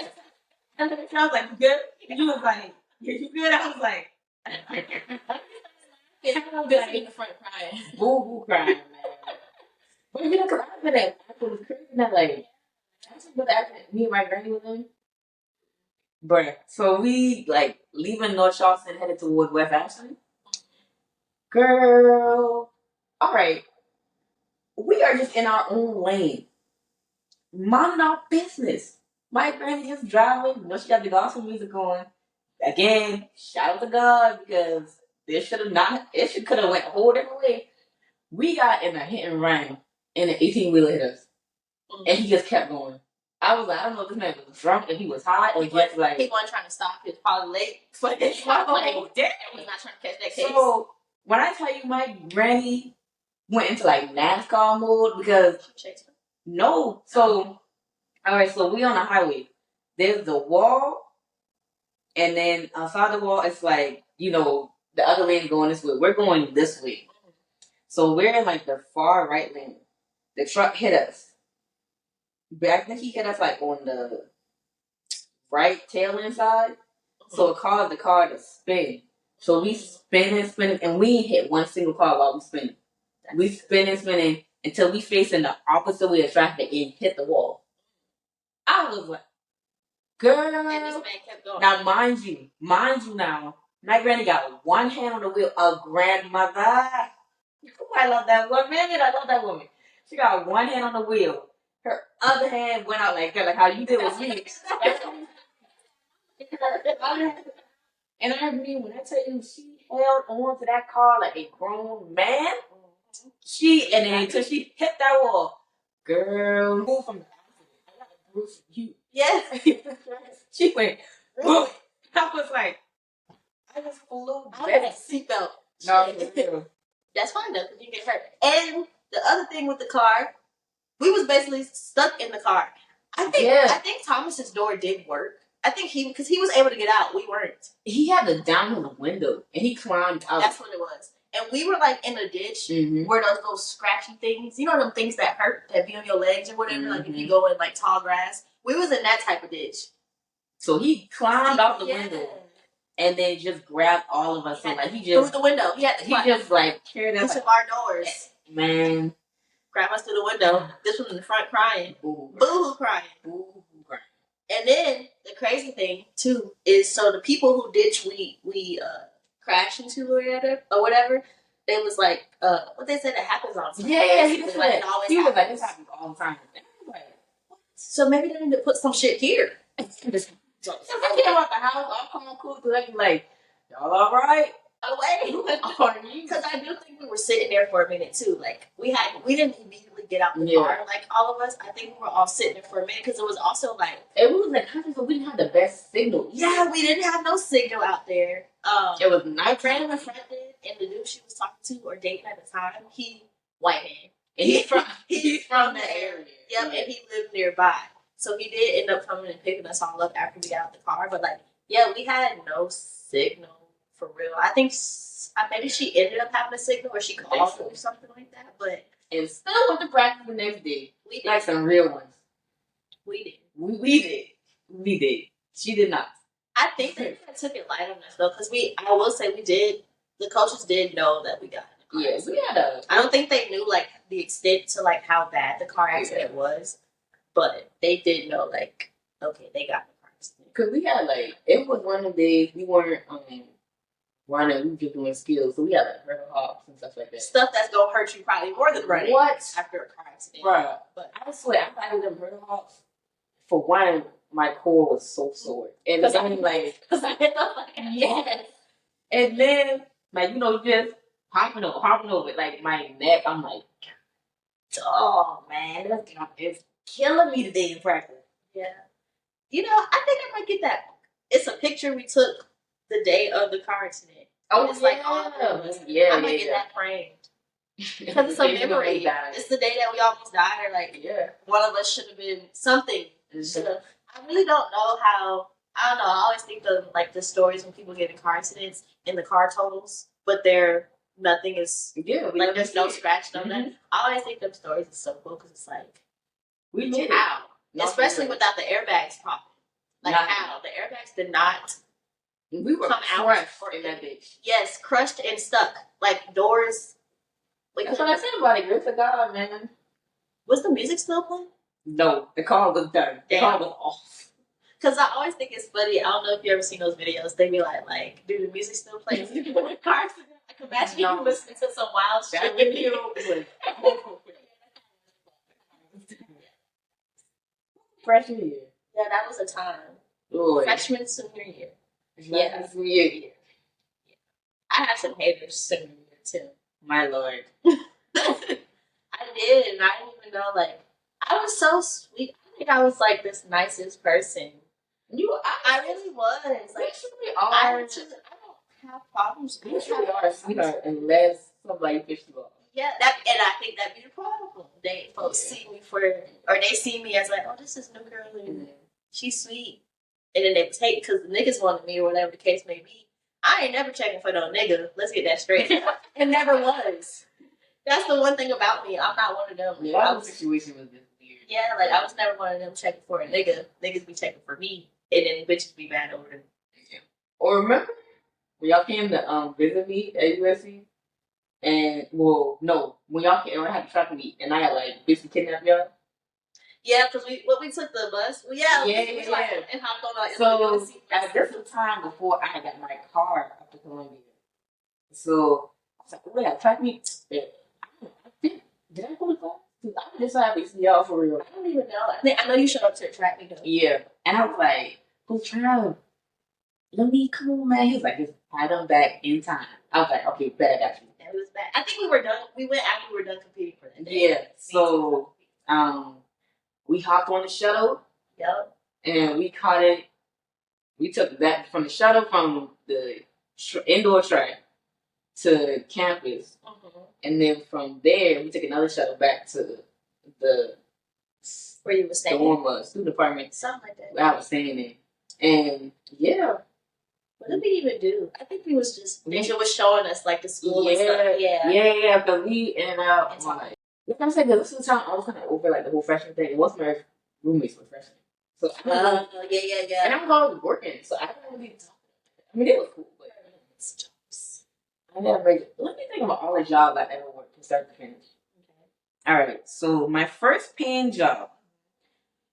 And I was like, you good? You was like, you good? I was like, I'm in the front crying. Boo crying, man. But because I've been at was crazy that me and my granny was in. Bruh. So we leaving North Charleston headed towards West Ashland. Girl. Alright. We are just in our own lane. Minding our business. My granny just driving. She got the gospel music on. Again, shout out to God because it could have went a whole different way. We got in a hit and run and an 18-wheeler hit us. And he just kept going. I was like, I don't know if this man was drunk and he was hot or just like he wasn't trying to stop. He was probably late. But it's like, damn, he was not trying to catch that case. So when I tell you my granny went into like NASCAR mode because no, so all right, so we on the highway. There's the wall, and then outside the wall, it's like the other lane going this way. We're going this way, so we're in like the far right lane. The truck hit us. But I think he hit us like on the right tail end side. So it caused the car to spin. So we spinning, and we ain't hit one single car while we spinning. We spinning until we facing the opposite way of traffic and hit the wall. I was like, girl. And this man kept going. Now, mind you now, my granny got one hand on the wheel. A grandmother. I love that woman. I love that woman. She got one hand on the wheel. Her other hand went out like that, like how you did with me. And I mean, when I tell you, she held on to that car like a grown man. And then until she hit that wall, girl, move from the accident. I got a bruise from you. Yes. She went, boom. I was like, I just flew back. I had a seatbelt. No, that's fine though, because you get hurt. And the other thing with the car, we was basically stuck in the car. I think Thomas's door did work. I think because he was able to get out. We weren't. He had to down the window and he climbed out. That's what it was. And we were like in a ditch where those scratchy things, them things that hurt, that be on your legs or whatever, like if you go in like tall grass. We was in that type of ditch. So he climbed out the window and then just grabbed all of us and like he just through the window. He just like carried us to our doors. Man. Grab us through the window. This one in the front crying. Boo-hoo crying. Boo-hoo crying. And then the crazy thing too is so the people who ditch we crashed into or whatever, they was like what they said that happens all the time. Yeah, he was like this happens all the time. So maybe they need to put some shit here. So I came out the house, all calm and cool, like, y'all all right? Because I do think we were sitting there for a minute too. Like we didn't immediately get out the car. Like all of us, I think we were all sitting there for a minute because it was also like we didn't have the best signal. Yeah, we didn't have no signal out there. It was nice. My friend in the front did, and the dude she was talking to or dating at the time, he white man, and he's from the area. Yep, and he lived nearby, so he did end up coming and picking us all up after we got out the car. But we had no signal. For real, I think maybe she ended up having a signal or she called or something like that. But and still went to practice the next day. We did. Like some real ones. We did. We did. She did not. I think they took it light on us though, because I will say we did. The coaches did know that we got in the car. Yes, we had I don't think they knew the extent to how bad the car accident was, but they did know okay, they got in the car accident. Because we had it was one of the days we weren't running, we were just doing skills, so we had hurdle hops and stuff like that. Stuff that's gonna hurt you probably more than running. What? After a car accident. Right. But I swear, after I did them hurdle hops, for one, my core was so sore. And because I hit the yes. And then, just hopping over it, my neck, I'm like, oh man, it's killing me today in practice. Yeah. I think I might get that. It's a picture we took the day of the car accident. Oh, it's all I might get that framed. Because it's a memory. It's the day that we almost died, or one of us should have been something. I really don't know how. I don't know. I always think of the stories when people get in car accidents and the car totals, but nothing is. Yeah, there's no scratch, no nothing. I always think them stories are so cool because it's we did how, especially without the airbags popping. How the airbags did not. We were crushed in that bitch. Yes, crushed and stuck. Doors. That's what I said about it. Grace of God, man. Was the music still playing? No, the car was done. The car was off. Because I always think it's funny. I don't know if you ever seen those videos. They be like, dude, the music still playing. Cars. Imagine you listening to some wild shit with you. Freshman year. Yeah, that was a time. Lord. Freshman, senior year. Yeah, senior year. I had some haters senior year too. My Lord. I did, and I didn't even know. I was so sweet. I think I was like this nicest person. I really was. Like, I don't have problems. You truly are a sweetheart unless somebody pissed you off. Yeah, and I think that'd be the problem. Folks see me or they see me as like, oh, this is new girl and she's sweet. And then they would take because the niggas wanted me or whatever the case may be. I ain't never checking for no nigga. Let's get that straight. It never was. That's the one thing about me. I'm not one of them. Yeah, our situation was just weird. Yeah, like I was never one of them checking for a nigga. Niggas be checking for me, and then bitches be mad over them. Yeah. Or remember when y'all came to visit me at USC? And when y'all came, I had to track me, and I had like basically kidnapped y'all. Yeah, because we took the bus. Well, and hopped on. So at this time before I got my car up to Columbia, so I was like, "Oh, yeah, track me." Did I go to class? I just happy to see y'all for real. I don't even know. I know you showed up to the track meet though. Yeah, and I was like, "Who's Trav? Let me come on, man." He was like, "Just had them back in time." I was like, "Okay, bet I got you." It was bad. I think we were done. We went after we were done competing for that day. Yeah. So we hopped on the shuttle. Yep. And we caught it. We took that from the shuttle from the indoor track to campus, and then from there we took another shuttle back to the where you were staying, the student apartment, something like that. Where I was staying in, and yeah. What did we even do? I think we was just Ninja was showing us like the school and stuff. Yeah. But we ended up like I'm saying, this is the time I was kind of over like the whole freshman thing. It wasn't my roommates were freshmen. So yeah. And I was always working, so I didn't really talk. I mean, it was cool, but it's jobs. I never. Let me think about all the jobs I ever worked from start to finish. Okay. All right. So my first paying job,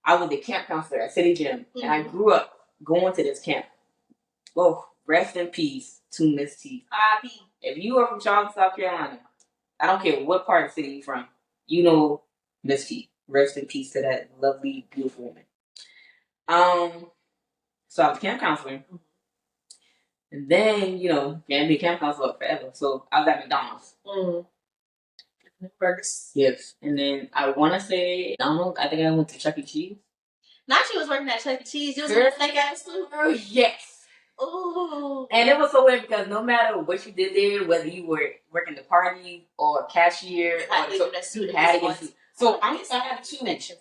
I was a camp counselor at City Gym, and I grew up going to this camp. Oh, rest in peace to Miss T. R.I.P. If you are from Charlotte, South Carolina, I don't care what part of the city you're from, you know Miss T. Rest in peace to that lovely, beautiful woman. So I was camp counselor. And then, can't be a camp counselor forever. So I was at McDonald's. Burgers. Yes. And then I want to say McDonald's. I think I went to Chuck E. Cheese. Not you was working at Chuck E. Cheese. You was working at Steak Ass too? Yes. Ooh. And it was so weird because no matter what you did there, whether you were working the party or cashier, you had to get suit. So I'm 5'2".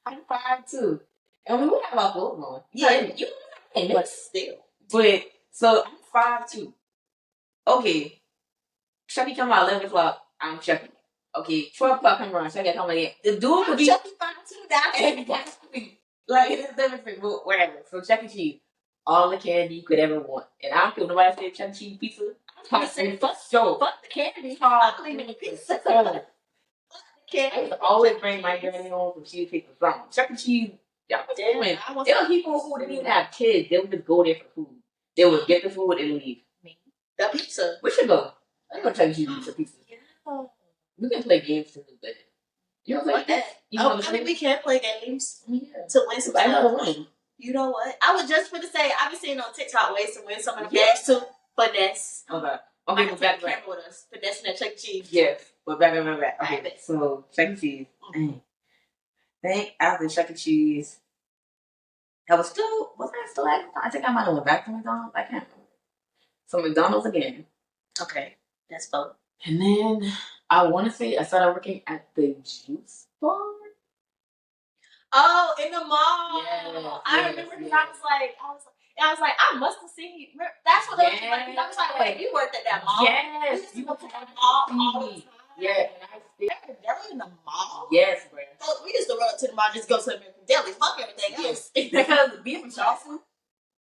I'm 5'2". And we would have our clothes on. Yeah, but still. But so I'm 5'2". Okay. Chucky come out 11 o'clock. I'm Chucky. Okay, 12 o'clock come around. Chucky come again. The dude would be Chucky 5'2". That's like it is different, but whatever. So Chuck E. Cheese, all the candy you could ever want, and I don't care if nobody said Chuck E. Cheese pizza. I say fuck the candy. I believe in the pizza. I used to always bring my granny home from cheese pizza. Chuck E. Cheese. There were people who didn't even have kids. They would just go there for food. They would get the food and leave. The pizza. We should go. I'm gonna Chuck E. Cheese pizza. Yeah. We can play games too, but you know what? I mean, we can play games to win some stuff. You know what? I was just gonna say I've been seeing on TikTok ways to win some of the games too. Finesse. Okay, but back with us. Finesse and Chuck E. Cheese. Yes, but back. Okay, so Chuck E. Cheese. I think after Chuck E. Cheese, was I still at? I think I might have went back to McDonald's. I can't remember. So McDonald's again. Okay, that's fun. And then I want to say I started working at the juice bar. Oh, in the mall. Yes, I remember because I was like, I must have seen you. That's what it was like. I was like, wait, you worked at that mall? Yes, you worked at that mall all the time. Yeah, they were in the mall. Yes, bro. So we used to run up to the mall, just go to American Deli, fuck everything else. Because being from Charleston,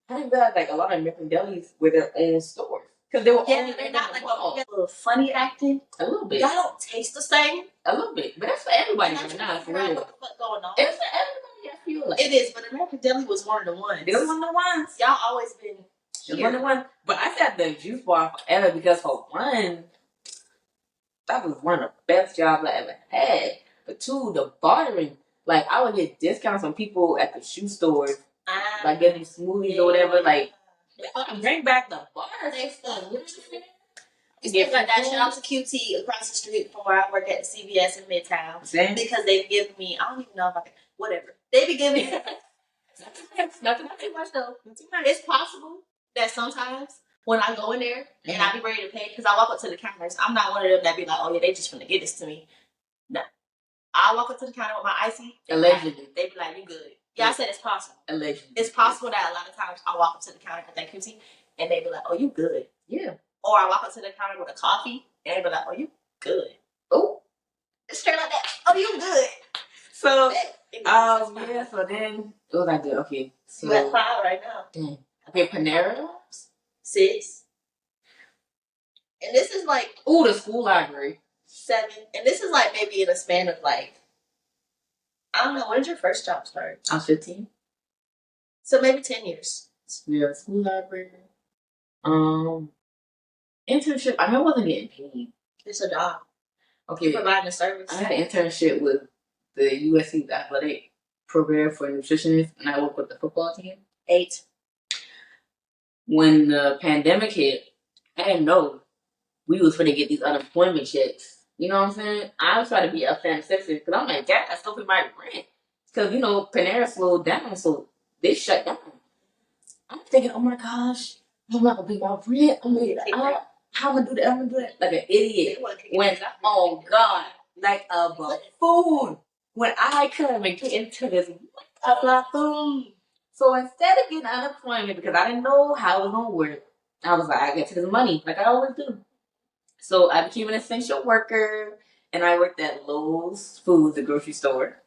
I think that like a lot of American delis with their own stores. Because they were they're not like a little funny acting. A little bit. Y'all don't taste the same. A little bit, but that's for everybody. That's not for real. What the fuck going on? It's for everybody. I feel like it is, but American Deli was one of the ones. They was one of the ones. Y'all always been one of the ones. But I said the juice bar forever because for one, that was one of the best jobs I ever had. But two, the bartering. Like I would get discounts on people at the shoe stores, like getting smoothies or whatever. Like. Bring back the bar stuff. We still got that. Shout out to QT across the street from where I work at CVS in Midtown. Same. Because they've given me, I don't even know if I can, whatever. They be giving me, not too much though. It's possible that sometimes when I go in there and I be ready to pay, because I walk up to the counters, I'm not one of them that be like, oh yeah, they just finna get this to me. No. I walk up to the counter with my icy. Allegedly. They be like, you good. Yeah, I said it's possible. Allegedly. It's possible that a lot of times I walk up to the counter at that QT and they be like, oh, you good. Yeah. Or I walk up to the counter with a coffee and they be like, oh, you good. Oh. Straight like that. Oh, you good. So, yeah, so then, what was I do? Okay. So, you at 5 right now. Damn. Okay, Panera. 6. And this is like... Ooh, the school library. 7. And this is like maybe in a span of like... I don't know, when did your first job start? I was 15. So maybe 10 years. Yeah, school library. Internship. I mean, I wasn't getting paid. It's a job. Okay. You're providing a service. I had an internship with the USC athletic program for nutritionists, and I worked with the football team. 8. When the pandemic hit, I didn't know we was going to get these unemployment checks. You know what I'm saying? I was trying to be a fan citizen because I'm like, Dad, I still pay my rent. Because, Panera slowed down, so they shut down. I'm thinking, oh my gosh, I'm not going to pay my rent. How am I going to do that? I'm going to do that. Like an idiot. Oh God, like a buffoon. When I couldn't even get into this buffoon. So instead of getting unemployment, because I didn't know how it was going to work, I was like, I get to this money, like I always do. So I became an essential worker, and I worked at Lowe's Foods, the grocery store.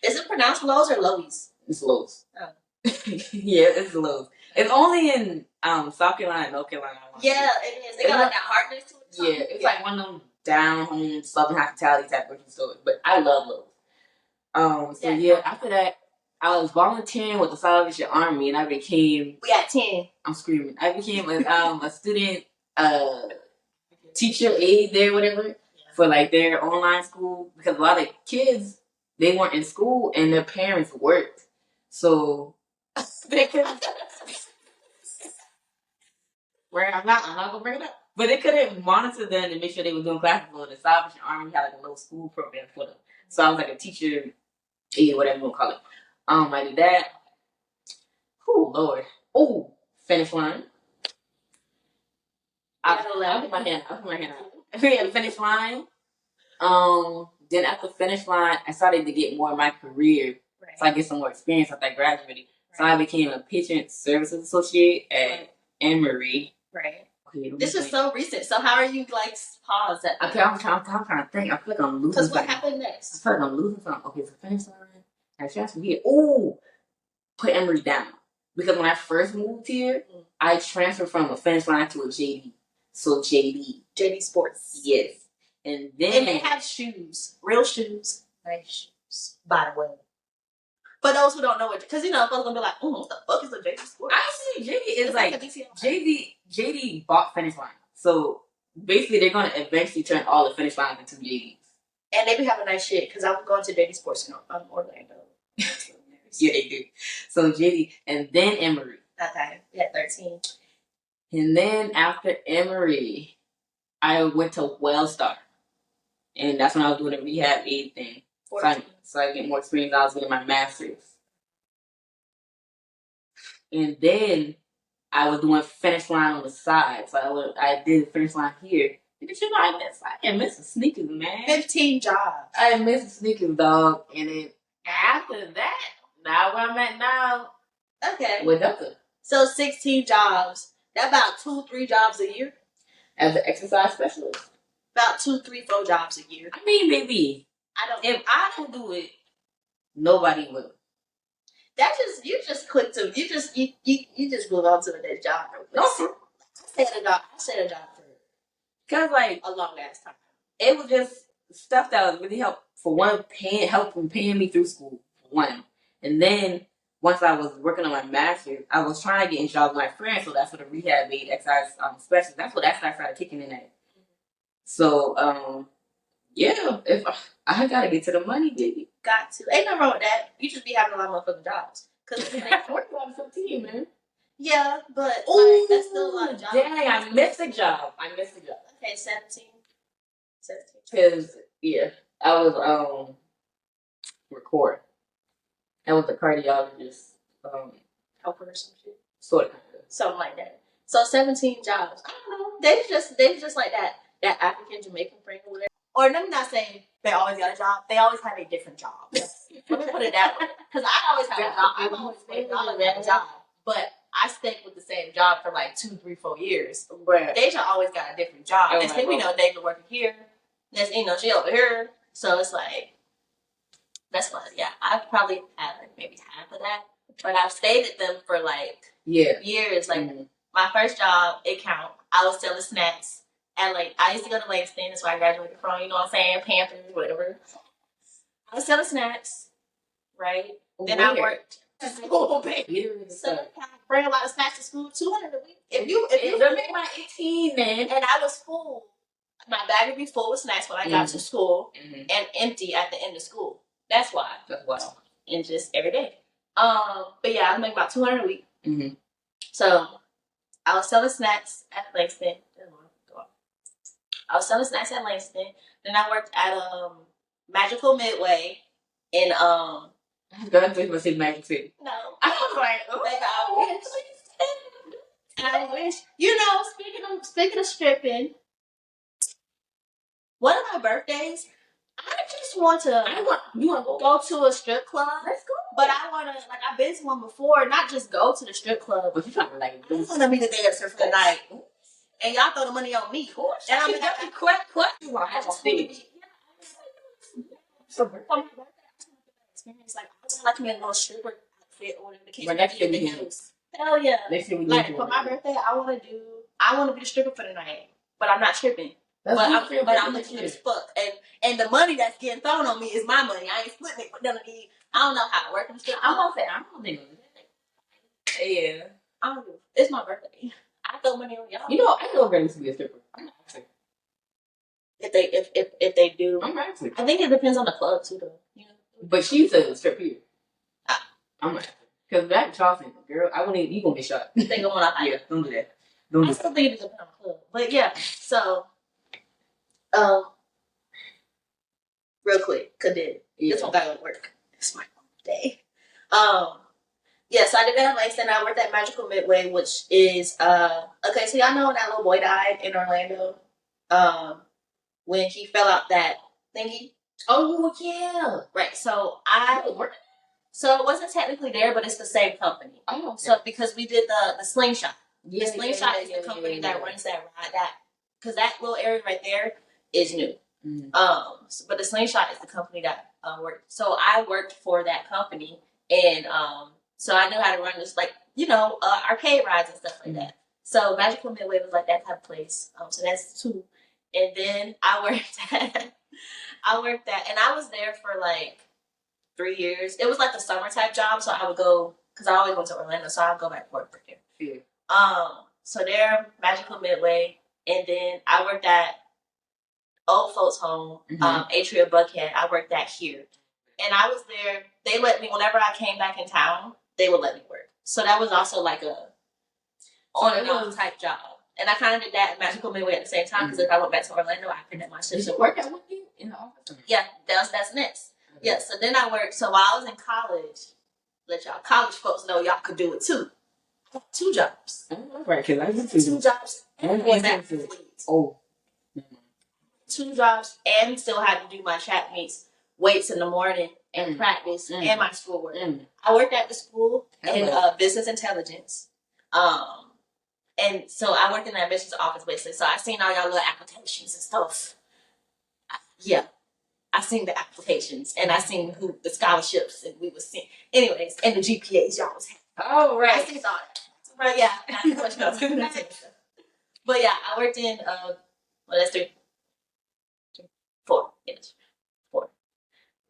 Is it pronounced Lowe's or Lowe's? It's Lowe's. Oh. Yeah, it's Lowe's. It's only in South Carolina, North Carolina. Yeah, it is. They got like that hardness to it. Yeah, it's like one of them down-home Southern hospitality type grocery stores. But I love Lowe's. After that, I was volunteering with the Salvation Army, and I became... We got 10. I'm screaming. I became a student... teacher aide there, whatever, for like their online school, because a lot of kids, they weren't in school and their parents worked, so they couldn't. I'm not gonna bring it up, but they couldn't monitor them and make sure they were doing classes. For the Salvation Army had like a little school program for them, so I was like a teacher aide, whatever you want to call it. I did that. Oh Lord. Oh, finish line. I'll put my hand out. Yeah, finish line. Then after finish line, I started to get more of my career. Right. So I get some more experience after I graduated. Right. So I became a patient services associate at Emory. Right. Okay, this is so recent. So how are you like pause that? Okay, I'm trying to think. I feel like I'm losing. Because what happened next? I feel like I'm losing something. Okay, so finish line. I transferred here. Oh, put Emory down. Because when I first moved here, I transferred from a finish line to a JD. So JD Sports. Yes. And then they have shoes. Real shoes. Nice shoes. By the way. For those who don't know it, because folks gonna be like, what the fuck is a JD Sports? Actually, JD is like JD bought Finish Line. So basically they're gonna eventually turn all the Finish Lines into JDs. And they be having nice shit, because I'm going to JD Sports in Orlando. Yeah, they do. So JD and then Emory. Okay. Yeah, 13. And then after Emory, I went to Wellstar. And that's when I was doing the rehab aid thing. So I get more experience. I was getting my master's. And then I was doing Finish Line on the side. So I did Finish Line here. Did you know I miss the sneakers, man? 15 jobs. I miss the sneakers, dog. And then after that, now where I'm at now. Okay. With Delta. So 16 jobs. That's about 2-3 jobs a year. As an exercise specialist. About 2-3-4 jobs a year. I mean, maybe. If I don't do it, nobody will. That's just you just move on to the next job. No, I stayed at a job for because like a long ass time. It was just stuff that was really helpful. For one, helping paying me through school. For one, and then once I was working on my master's, I was trying to get in jobs with my friends. So that's what the rehab aid exercise specialist. That's what that started kicking in at. So yeah, if I gotta get to the money, baby. Got to. Ain't nothing wrong with that. You just be having a lot of motherfucking jobs. Cause I'm 15, man. Yeah, but Ooh, like, that's still a lot of jobs. Dang, I missed a job. Okay, 17. Because, yeah, I was recording. I was a cardiologist. Helper or some shit. Sort of. Something like that. So 17 jobs. I don't know. They just like that African Jamaican friend or whatever. Or let me not say they always got a job. They always have a different job. Let me put it that way. Because I always have a job. I've always been a job. But I stayed with the same job for like 2, 3, 4 years. But Deja always got a different job. And then we know Deja working here. That's she over here. So it's like that's fun. Yeah, I've probably had like maybe half of that. But I've stayed at them for like years. Like my first job, it count. I was selling snacks at like I used to go to Langston, that's where I graduated from, you know what I'm saying? Pampers, whatever. I was selling snacks, right? Then I worked school, baby. So I bring a lot of snacks to school, 200 a week. If you make my 18 then, and I was full. My bag would be full with snacks when I got to school and empty at the end of school. That's why. That's wild. And just every day. But yeah, I make about 200 a week. So I was selling snacks at Langston. Then I worked at Magical Midway in I was say Magic City. No. I was like, oh, I wish. You know, speaking of stripping, one of my birthdays, I just want to go to a strip club. Let's go. But I want to, like, I've been to one before, not just go to the strip club. But you trying to, like, I want to be the dancer for the night. And y'all throw the money on me. And I'm like, you want to have a stage. So, for my birthday, experience, like, I want like me a little stripper outfit or whatever the case may be. Hell yeah. Like, for my birthday, I want to be the stripper for the night. But I'm not tripping. But I'm legit as fuck. And the money that's getting thrown on me is my money. I ain't splitting it with none of these. I don't know how to work. I'm gonna say I don't think. Yeah. I don't know. It's my birthday. I throw money on y'all. You know, I know girls to be a stripper. I'm not asking. If they do, I'm asking. I think it depends on the club too, though. You know. But she's a stripper here. I'm not. Because back in Charleston, girl, I wouldn't even. You gonna get shot. You think I'm gonna? Yeah, don't do that. I still think it depends on the club. But yeah, so. Real quick, cause this one gotta work. It's my day. Yeah, so I did that in Langston. I worked at Magical Midway, which is okay. So y'all know when that little boy died in Orlando, when he fell out that thingy. Oh yeah, right. So so it wasn't technically there, but it's the same company. Oh, okay. So because we did the Slingshot. Yeah, the Slingshot is the company that runs that ride. Because that little area right there is new. But the Slingshot is the company that worked. So I worked for that company, and so I knew how to run this, like, arcade rides and stuff like that. So Magical Midway was like that type of place. So that's 2. And then I worked at, and I was there for like 3 years. It was like a summer type job, so I would go because I always went to Orlando, so I'd go back to work for there. Yeah. So there, Magical Midway, and then I worked at Old Folks Home, Atria Buckhead. I worked at here. And I was there. They let me, whenever I came back in town, they would let me work. So that was also like a on and off type job. And I kind of did that at Magical Midway at the same time because if I went back to Orlando, I couldn't have my shifts at work. In the office? Yeah, that's next. Okay. Yeah, so then I worked. So while I was in college, let y'all college folks know y'all could do it too. 2 jobs. Right, because I did 2 jobs. And was that oh. 2 jobs and still had to do my track meets, weights in the morning and practice and my schoolwork. I worked at the school in business intelligence. And so I worked in the admissions office basically. So I seen all y'all little applications and stuff. I seen the applications and I seen who the scholarships and we was seeing. Anyways, and the GPAs y'all was having. Oh, right. I seen all that. But yeah, but yeah, I worked in that's 3. 4. Yes. 4.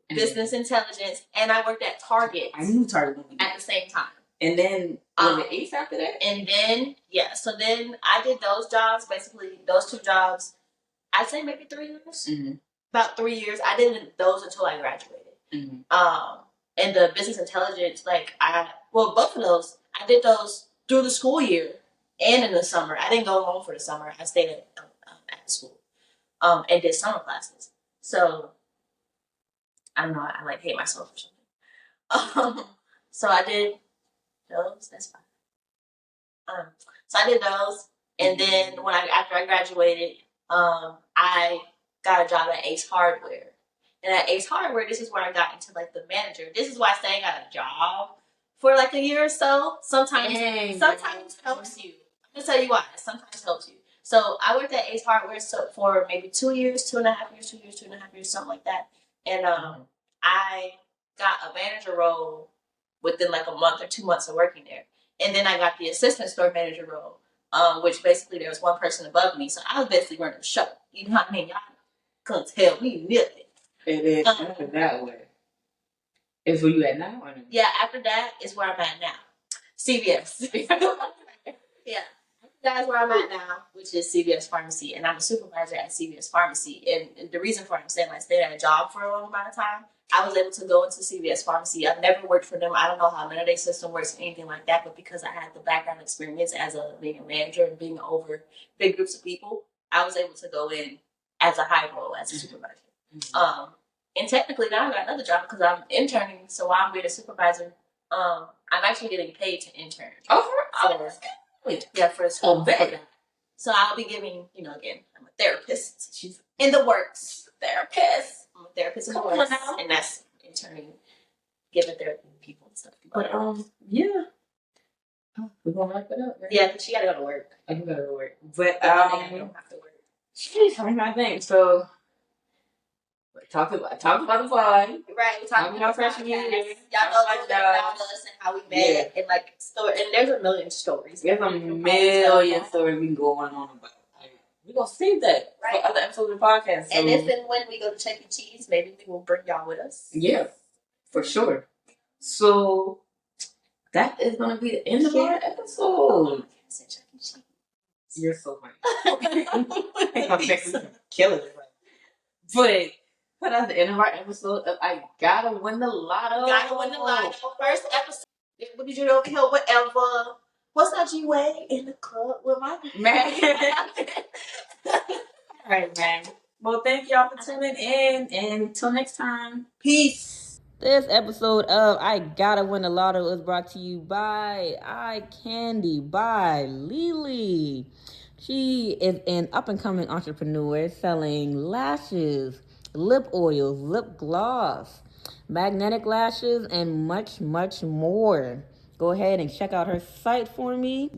Business intelligence. And I worked at Target. I knew Target at the same time. And then was it Ace after that? And then so then I did those jobs, basically those 2 jobs. I'd say maybe 3 years. About 3 years. I did those until I graduated. And the business intelligence, both of those, I did those through the school year and in the summer. I didn't go home for the summer. I stayed at the school and did summer classes. So I don't know. I like hate myself or something. So I did those. That's fine. So I did those, and then after I graduated, I got a job at Ace Hardware. And at Ace Hardware, this is where I got into like the manager. This is why I say I got a job for like a year or so. Sometimes helps you. I'm gonna tell you why. Sometimes helps you. So I worked at Ace Hardware for maybe 2 years, 2.5 years, 2 years, 2.5 years, something like that. And I got a manager role within like a month or 2 months of working there. And then I got the assistant store manager role, which basically there was one person above me. So I was basically running the show. You know what I mean? Y'all couldn't tell me nothing. It is that way. Is where you at now? Or no? Yeah, after that is where I'm at now. CVS. Yeah. That's where I'm at now, which is CVS Pharmacy. And I'm a supervisor at CVS Pharmacy. And the reason for I'm saying I stayed at a job for a long amount of time, I was able to go into CVS Pharmacy. I've never worked for them. I don't know how none of their system works or anything like that. But because I had the background experience as being a manager and being over big groups of people, I was able to go in as a high role, as a supervisor. Mm-hmm. And technically now I got another job because I'm interning. So while I'm being a supervisor, I'm actually getting paid to intern. Yeah, for the school. So I'll be giving, again, I'm a therapist. She's in the works. Therapist. I'm a therapist in the works. And that's interning, giving therapy to people and stuff. But, yeah. We're going to wrap it up, right? Yeah, because she got to go to work. I do got to go to work. But, I don't have to work. Jeez, I mean, I think so. Talked about the fun. Right. We talked about freshman year. Y'all know about us and how we met and like story. And there's a million stories. There's a million stories we can go on about. We're gonna save that for other episodes of the podcast. So. And if and when we go to Chuck E. Cheese, maybe we will bring y'all with us. Yeah, for sure. So that is gonna be the end of our episode. You're so funny. I'm killing it. But that's the end of our episode of I Gotta Win the Lotto. First episode. What did you know? Kill whatever. What's that G-Way in the club with my man? All right, man. Well, thank y'all for tuning in, and until next time, peace. This episode of I Gotta Win the Lotto is brought to you by Eye Candy by Lily. She is an up-and-coming entrepreneur selling lashes, lip oils, lip gloss, magnetic lashes, and much, much more. Go ahead and check out her site for me.